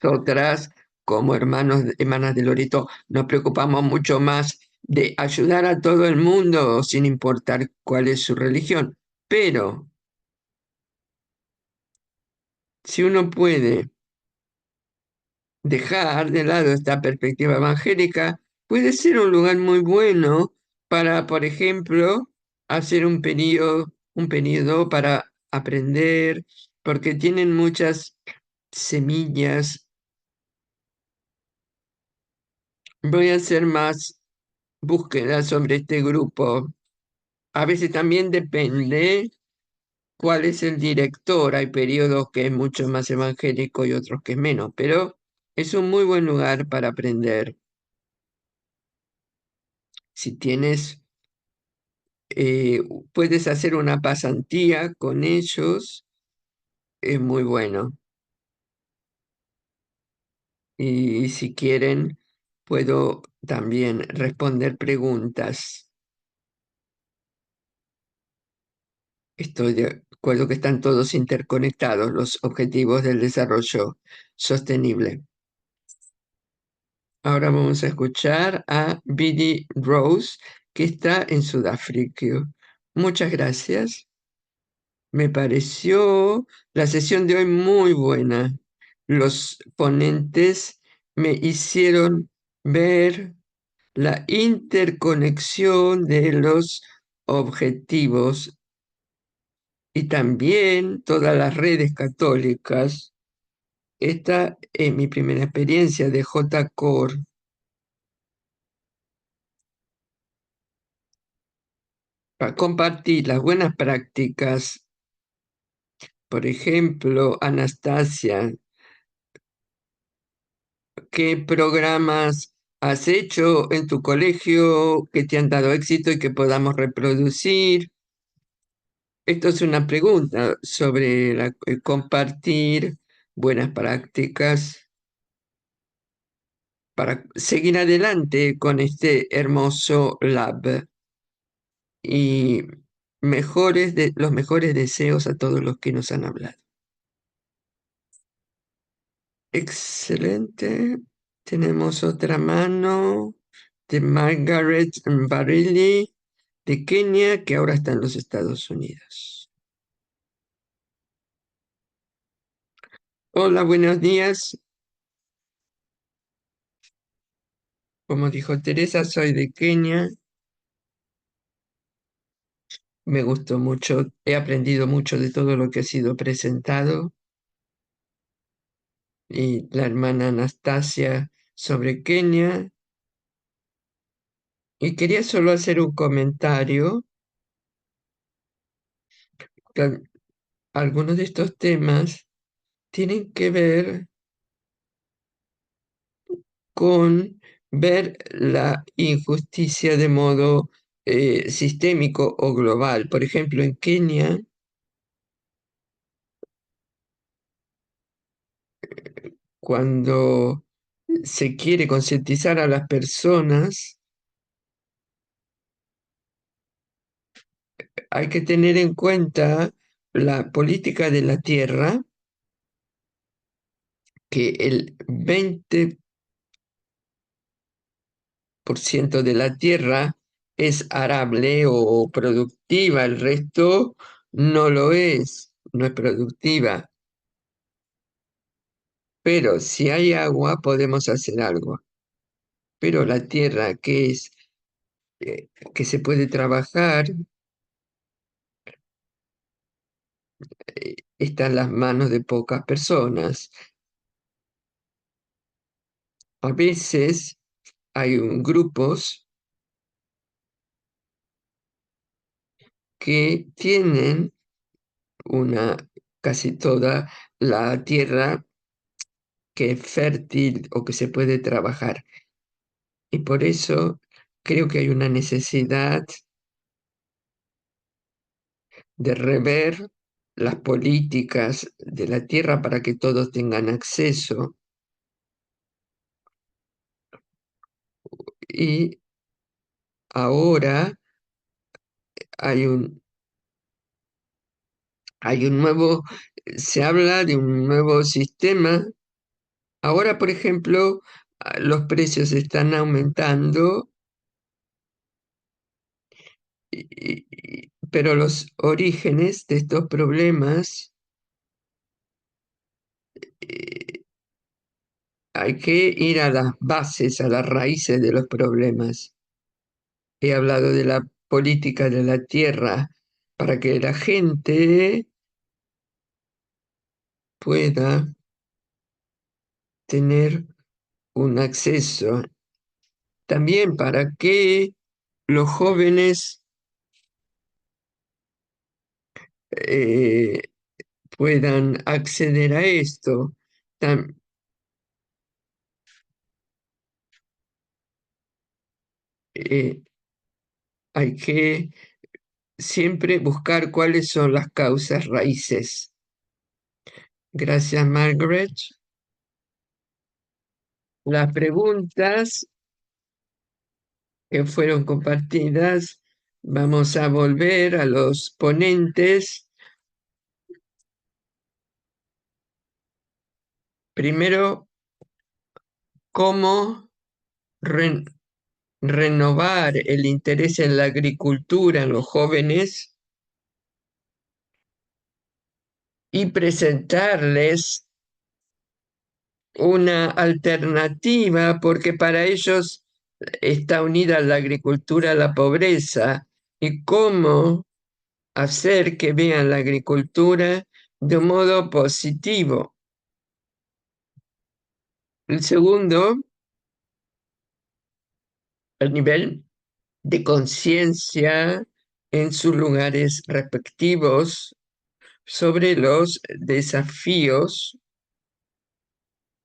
Nosotras, como hermanas de Lorito, nos preocupamos mucho más de ayudar a todo el mundo sin importar cuál es su religión. Pero si uno puede dejar de lado esta perspectiva evangélica, puede ser un lugar muy bueno para, por ejemplo, hacer un periodo para aprender, porque tienen muchas semillas. Voy a hacer más búsquedas sobre este grupo. A veces también depende cuál es el director. Hay periodos que es mucho más evangélico y otros que es menos, pero es un muy buen lugar para aprender. Si tienes, eh, puedes hacer una pasantía con ellos, es muy bueno. Y si quieren, puedo también responder preguntas. Estoy de acuerdo que están todos interconectados, los objetivos del desarrollo sostenible. Ahora vamos a escuchar a Biddy Rose, que está en Sudáfrica. Muchas gracias. Me pareció la sesión de hoy muy buena. Los ponentes me hicieron ver la interconexión de los objetivos y también todas las redes católicas. Esta es mi primera experiencia de J-Core. Para compartir las buenas prácticas. Por ejemplo, Anastasia, ¿qué programas has hecho en tu colegio que te han dado éxito y que podamos reproducir? Esto es una pregunta sobre compartir buenas prácticas para seguir adelante con este hermoso lab. Y los mejores deseos a todos los que nos han hablado. Excelente. Tenemos otra mano de Margaret Barilli de Kenia, que ahora está en los Estados Unidos. Hola, buenos días. Como dijo Teresa, soy de Kenia. Me gustó mucho, he aprendido mucho de todo lo que ha sido presentado. Y la hermana Anastasia sobre Kenia. Y quería solo hacer un comentario. Que algunos de estos temas tienen que ver con ver la injusticia de modo sistémico o global. Por ejemplo, en Kenia, cuando se quiere concientizar a las personas, hay que tener en cuenta la política de la tierra, que el 20% de la tierra es arable o productiva, el resto no lo es, no es productiva. Pero si hay agua, podemos hacer algo. Pero la tierra que se puede trabajar, está en las manos de pocas personas. A veces hay grupos que tienen casi toda la tierra que es fértil o que se puede trabajar. Y por eso creo que hay una necesidad de rever las políticas de la tierra para que todos tengan acceso. Y ahora hay se habla de un nuevo sistema. Ahora, por ejemplo, los precios están aumentando, pero los orígenes de estos problemas eh, hay que ir a las bases, a las raíces de los problemas. He hablado de la política de la tierra para que la gente pueda tener un acceso. También para que los jóvenes eh, puedan acceder a esto. Tam- eh, Hay que siempre buscar cuáles son las causas raíces. Gracias, Margaret. Las preguntas que fueron compartidas, vamos a volver a los ponentes. Primero, cómo renovar el interés en la agricultura en los jóvenes y presentarles una alternativa, porque para ellos está unida la agricultura a la pobreza, y cómo hacer que vean la agricultura de un modo positivo. El segundo, el nivel de conciencia en sus lugares respectivos sobre los desafíos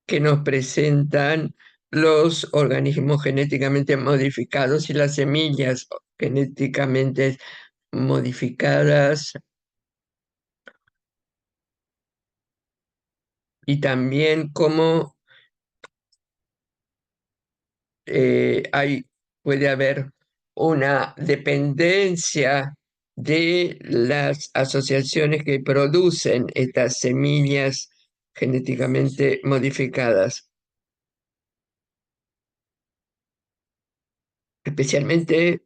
que nos presentan los organismos genéticamente modificados y las semillas genéticamente modificadas, y también cómo puede haber una dependencia de las asociaciones que producen estas semillas genéticamente modificadas, especialmente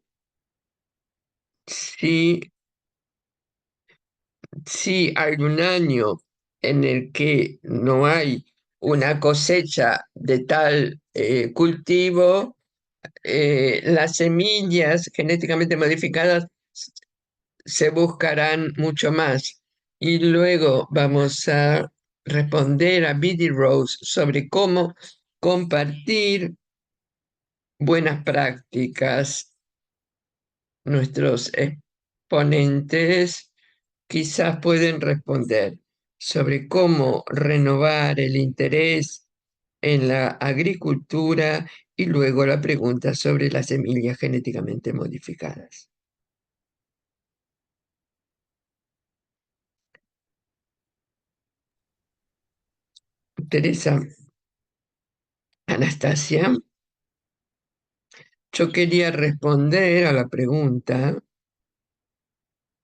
si, si hay un año en el que no hay una cosecha de tal cultivo, las semillas genéticamente modificadas se buscarán mucho más. Y luego vamos a responder a Biddy Rose sobre cómo compartir buenas prácticas. Nuestros exponentes quizás pueden responder sobre cómo renovar el interés en la agricultura y luego la pregunta sobre las semillas genéticamente modificadas. Teresa, Anastasia, yo quería responder a la pregunta.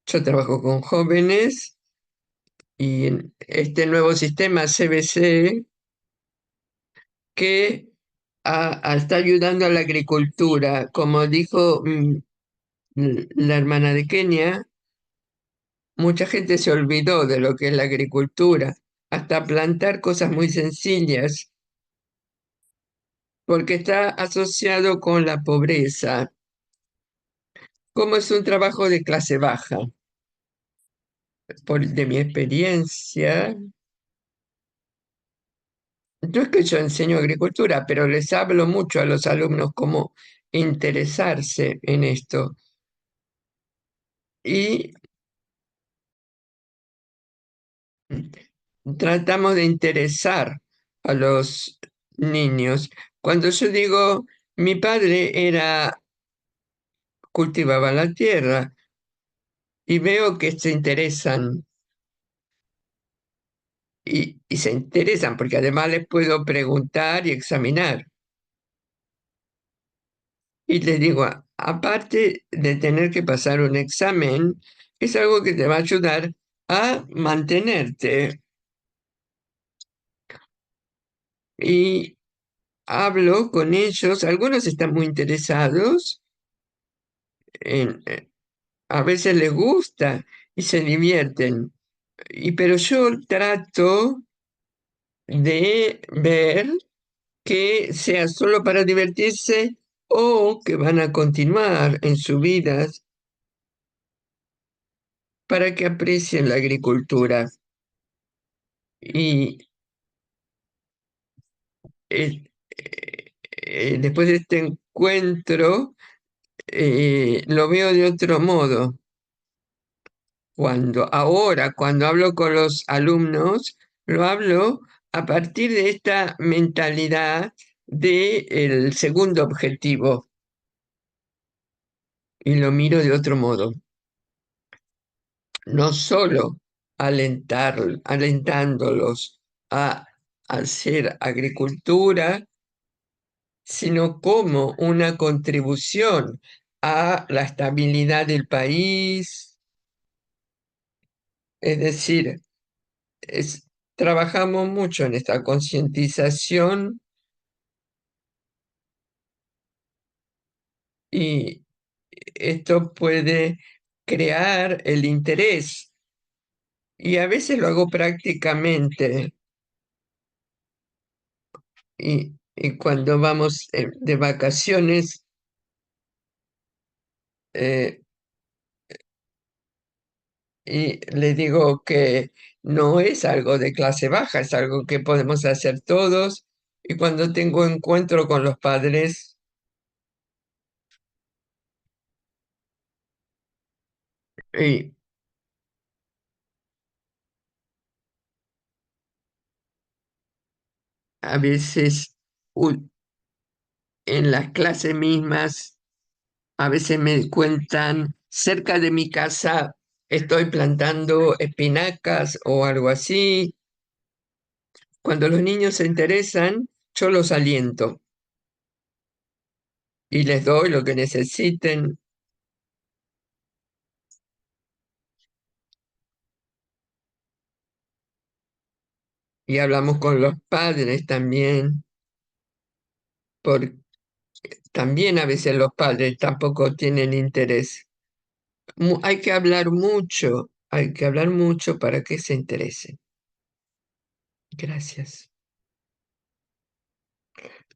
Yo trabajo con jóvenes y en este nuevo sistema CBC que está ayudando a la agricultura. Como dijo la hermana de Kenia, mucha gente se olvidó de lo que es la agricultura, hasta plantar cosas muy sencillas, porque está asociado con la pobreza. Como es un trabajo de clase baja, de mi experiencia, no es que yo enseño agricultura, pero les hablo mucho a los alumnos cómo interesarse en esto. Y tratamos de interesar a los niños. Cuando yo digo, mi padre cultivaba la tierra y veo que se interesan y se interesan porque además les puedo preguntar y examinar. Y les digo, aparte de tener que pasar un examen, es algo que te va a ayudar a mantenerte. Y hablo con ellos, algunos están muy interesados, a veces les gusta y se divierten. Pero yo trato de ver que sea solo para divertirse o que van a continuar en su vida para que aprecien la agricultura. Y después de este encuentro, lo veo de otro modo. Cuando hablo con los alumnos, lo hablo a partir de esta mentalidad del segundo objetivo y lo miro de otro modo. No solo alentándolos a hacer agricultura, sino como una contribución a la estabilidad del país. Es decir, trabajamos mucho en esta concientización y esto puede crear el interés. Y a veces lo hago prácticamente. Y cuando vamos de vacaciones, eh, y le digo que no es algo de clase baja, es algo que podemos hacer todos. Y cuando tengo encuentro con los padres, y a veces en las clases mismas, a veces me cuentan, cerca de mi casa estoy plantando espinacas o algo así. Cuando los niños se interesan, yo los aliento y les doy lo que necesiten. Y hablamos con los padres también, porque también a veces los padres tampoco tienen interés. Hay que hablar mucho para que se interesen. Gracias.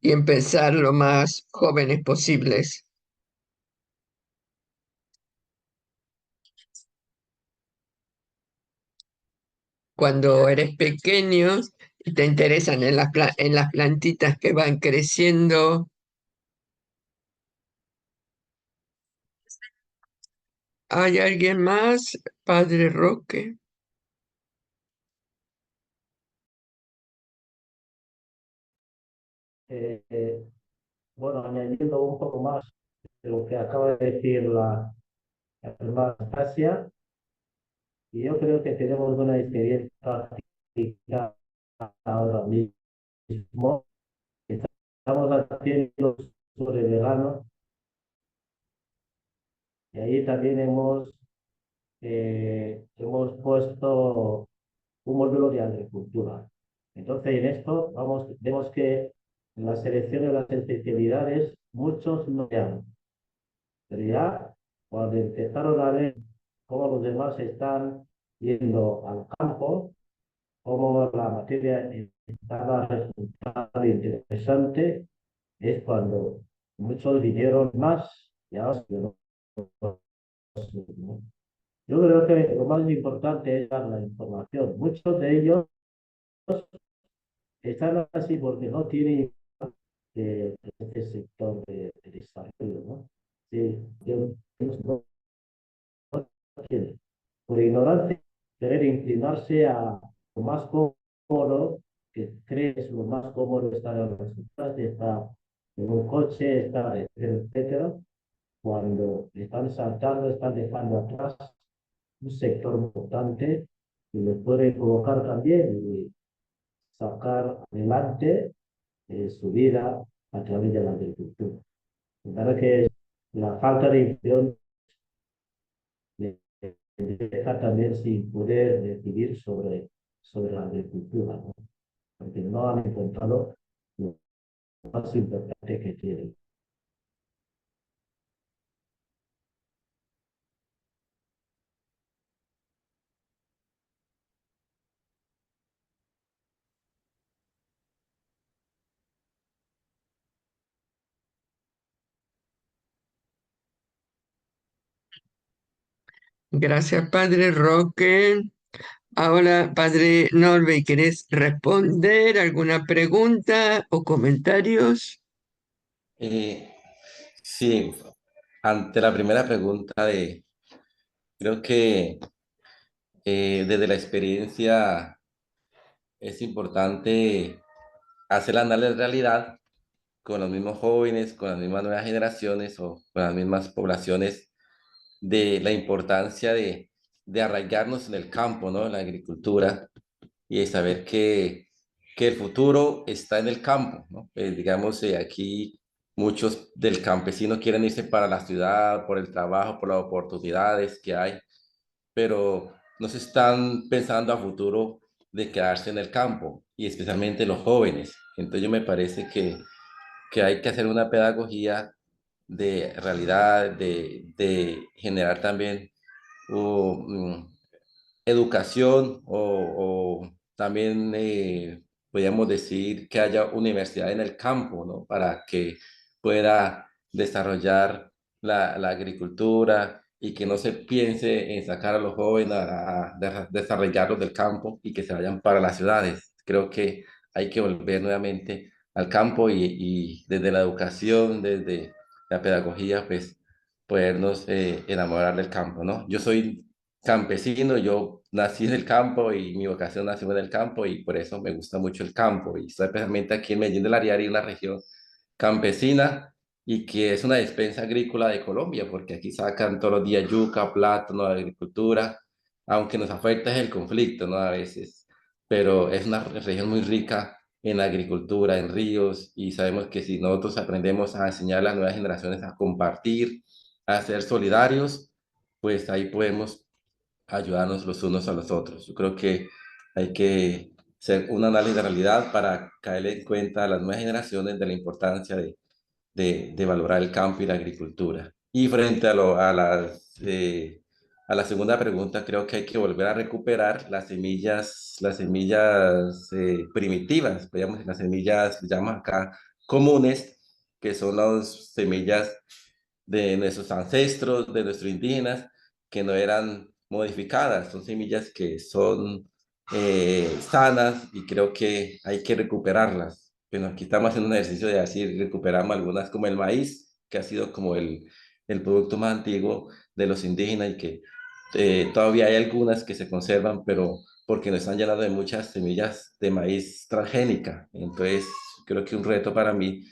Y empezar lo más jóvenes posibles. Cuando eres pequeño y te interesan en en las plantitas que van creciendo. ¿Hay alguien más, Padre Roque? Bueno, añadiendo un poco más de lo que acaba de decir la hermana Asia, y yo creo que tenemos una experiencia práctica ahora mismo. Estamos haciendo sobre vegano y ahí también hemos puesto un modelo de agricultura. Entonces, en esto vemos que en la selección de las especialidades muchos no llegan. Pero ya cuando empezaron a ver cómo los demás están yendo al campo, cómo la materia estaba resultando interesante, es cuando muchos vinieron más y ahora ¿no? Yo creo que lo más importante es dar la información. Muchos de ellos están así porque no tienen este sector de desarrollo, ¿no? Sí, ellos no tienen. Por ignorancia, querer inclinarse a lo más cómodo, que crees lo más cómodo estar en las ciudades, estar en un coche, estar, etcétera, cuando están saltando, están dejando atrás un sector importante que les puede provocar también y sacar adelante su vida a través de la agricultura. Me parece que la falta de información deja también sin poder decidir sobre la agricultura, ¿no? Porque no han encontrado lo más importante que tienen. Gracias, Padre Roque. Ahora, Padre Norbe, ¿querés responder alguna pregunta o comentarios? Sí, ante la primera pregunta creo que desde la experiencia es importante hacer el análisis de realidad con los mismos jóvenes, con las mismas nuevas generaciones o con las mismas poblaciones de la importancia de arraigarnos en el campo, ¿no? En la agricultura y de saber que el futuro está en el campo, ¿no? Digamos, aquí muchos del campesino quieren irse para la ciudad por el trabajo, por las oportunidades que hay, pero no se están pensando a futuro de quedarse en el campo y especialmente los jóvenes. Entonces yo me parece que hay que hacer una pedagogía de realidad, de generar también educación o también podríamos decir que haya universidad en el campo, ¿no? Para que pueda desarrollar la agricultura y que no se piense en sacar a los jóvenes a desarrollarlos del campo y que se vayan para las ciudades. Creo que hay que volver nuevamente al campo y desde la educación, desde la pedagogía, pues podernos enamorar del campo, ¿no? Yo soy campesino, yo nací en el campo y mi vocación nació en el campo y por eso me gusta mucho el campo y estoy especialmente aquí en Medellín del Ariari, una región campesina y que es una despensa agrícola de Colombia porque aquí sacan todos los días yuca, plátano, agricultura, aunque nos afecta es el conflicto, ¿no? A veces, pero es una región muy rica en agricultura, en ríos y sabemos que si nosotros aprendemos a enseñar a las nuevas generaciones a compartir, a ser solidarios, pues ahí podemos ayudarnos los unos a los otros. Yo creo que hay que hacer un análisis de realidad para caerle en cuenta a las nuevas generaciones de la importancia de valorar el campo y la agricultura. Y frente a la segunda pregunta, creo que hay que volver a recuperar las semillas primitivas, digamos, las semillas, llamamos acá, comunes, que son las semillas de nuestros ancestros, de nuestros indígenas, que no eran modificadas, son semillas que son sanas y creo que hay que recuperarlas. Bueno, aquí estamos haciendo un ejercicio de decir, recuperamos algunas como el maíz, que ha sido como el producto más antiguo de los indígenas y que todavía hay algunas que se conservan, pero porque nos están llenando de muchas semillas de maíz transgénica. Entonces, creo que un reto para mí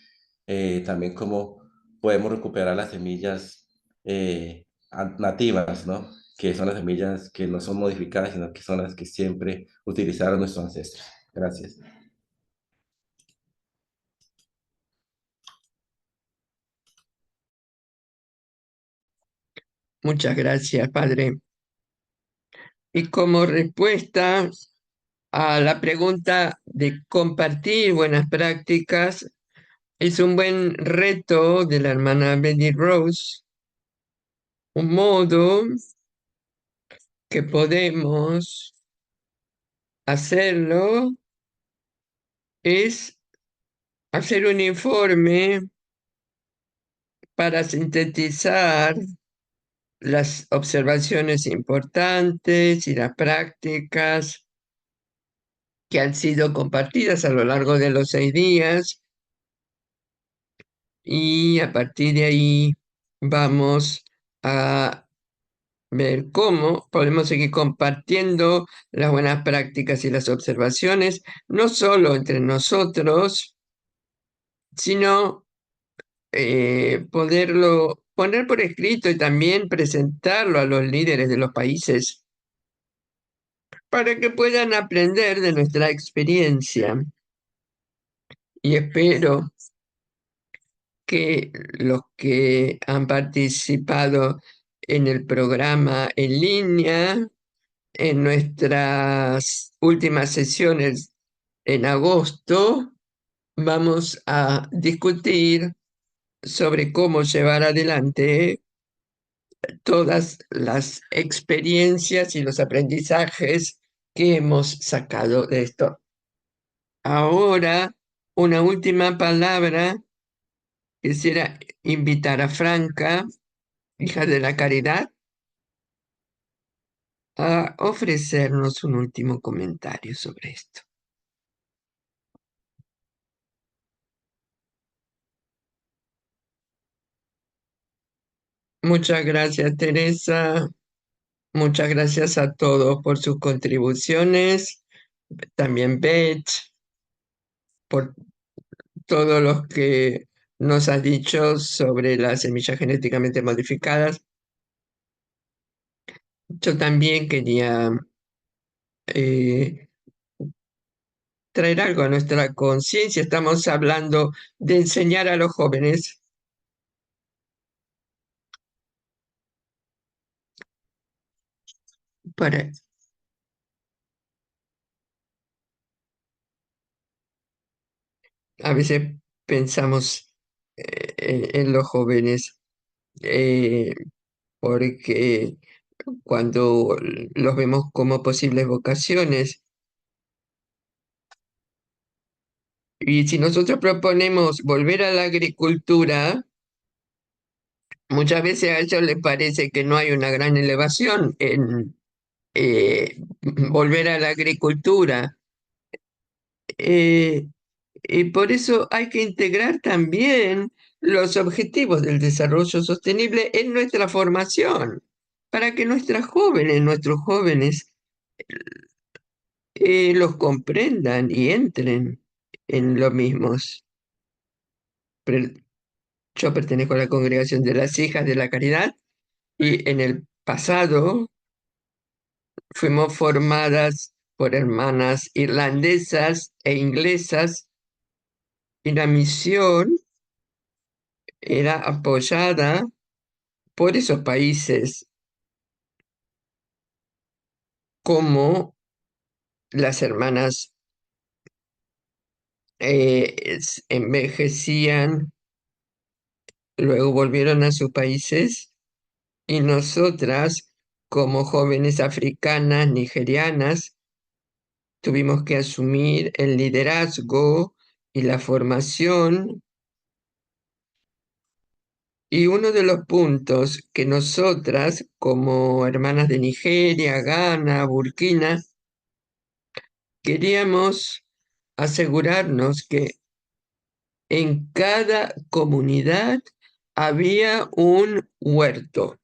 también como podemos recuperar las semillas nativas, ¿no? Que son las semillas que no son modificadas, sino que son las que siempre utilizaron nuestros ancestros. Gracias. Muchas gracias, padre. Y como respuesta a la pregunta de compartir buenas prácticas, es un buen reto de la hermana Betty Rose, un modo que podemos hacerlo es hacer un informe para sintetizar las observaciones importantes y las prácticas que han sido compartidas a lo largo de los 6 días, y a partir de ahí vamos a ver cómo podemos seguir compartiendo las buenas prácticas y las observaciones, no solo entre nosotros, sino poderlo poner por escrito y también presentarlo a los líderes de los países para que puedan aprender de nuestra experiencia. Y espero que los que han participado en el programa en línea, en nuestras últimas sesiones en agosto, vamos a discutir sobre cómo llevar adelante todas las experiencias y los aprendizajes que hemos sacado de esto. Ahora, una última palabra. Quisiera invitar a Franca, hija de la Caridad, a ofrecernos un último comentario sobre esto. Muchas gracias, Teresa. Muchas gracias a todos por sus contribuciones. También Beth, por todo lo que nos ha dicho sobre las semillas genéticamente modificadas. Yo también quería eh, traer algo a nuestra conciencia. Estamos hablando de enseñar a los jóvenes para, a veces pensamos en los jóvenes eh, porque cuando los vemos como posibles vocaciones, y si nosotros proponemos volver a la agricultura, muchas veces a ellos les parece que no hay una gran elevación en volver a la agricultura. Eh, y por eso hay que integrar también los objetivos del desarrollo sostenible en nuestra formación, para que nuestros jóvenes los comprendan y entren en lo mismos. Yo pertenezco a la congregación de las Hijas de la Caridad y en el pasado fuimos formadas por hermanas irlandesas e inglesas, y la misión era apoyada por esos países como las hermanas envejecían, luego volvieron a sus países y nosotras, como jóvenes africanas, nigerianas, tuvimos que asumir el liderazgo y la formación. Y uno de los puntos que nosotras, como hermanas de Nigeria, Ghana, Burkina, queríamos asegurarnos que en cada comunidad había un huerto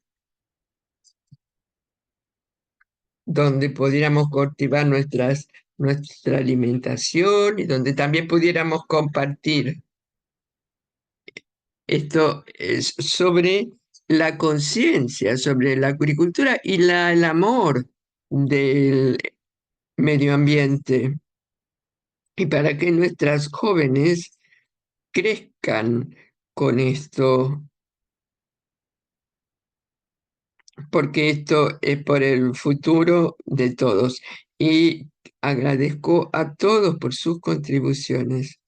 donde pudiéramos cultivar nuestra alimentación y donde también pudiéramos compartir. Esto es sobre la conciencia, sobre la agricultura y el amor del medio ambiente. Y para que nuestras jóvenes crezcan con esto, porque esto es por el futuro de todos. Y agradezco a todos por sus contribuciones.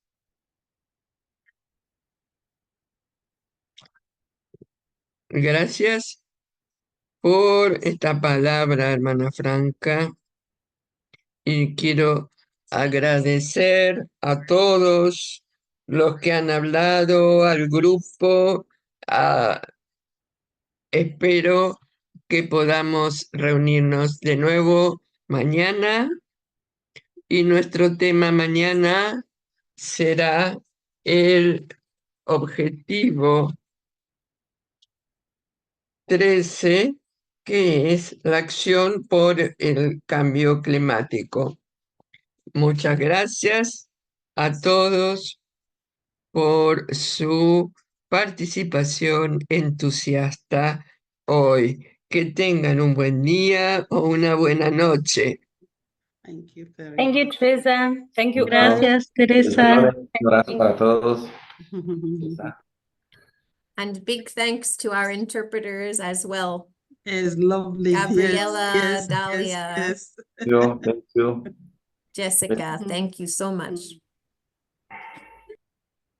Gracias por esta palabra, hermana Franca, y quiero agradecer a todos los que han hablado, al grupo. Espero que podamos reunirnos de nuevo mañana, y nuestro tema mañana será el objetivo 13, que es la acción por el cambio climático. Muchas gracias a todos por su participación entusiasta hoy. Que tengan un buen día o una buena noche. Thank you very Thank you, Teresa. Thank you all. Gracias, Teresa. Un abrazo para todos. And big thanks to our interpreters as well. It's lovely. Gabriela, yes, Dalia. yes. Thank you. Jessica, thank you so much.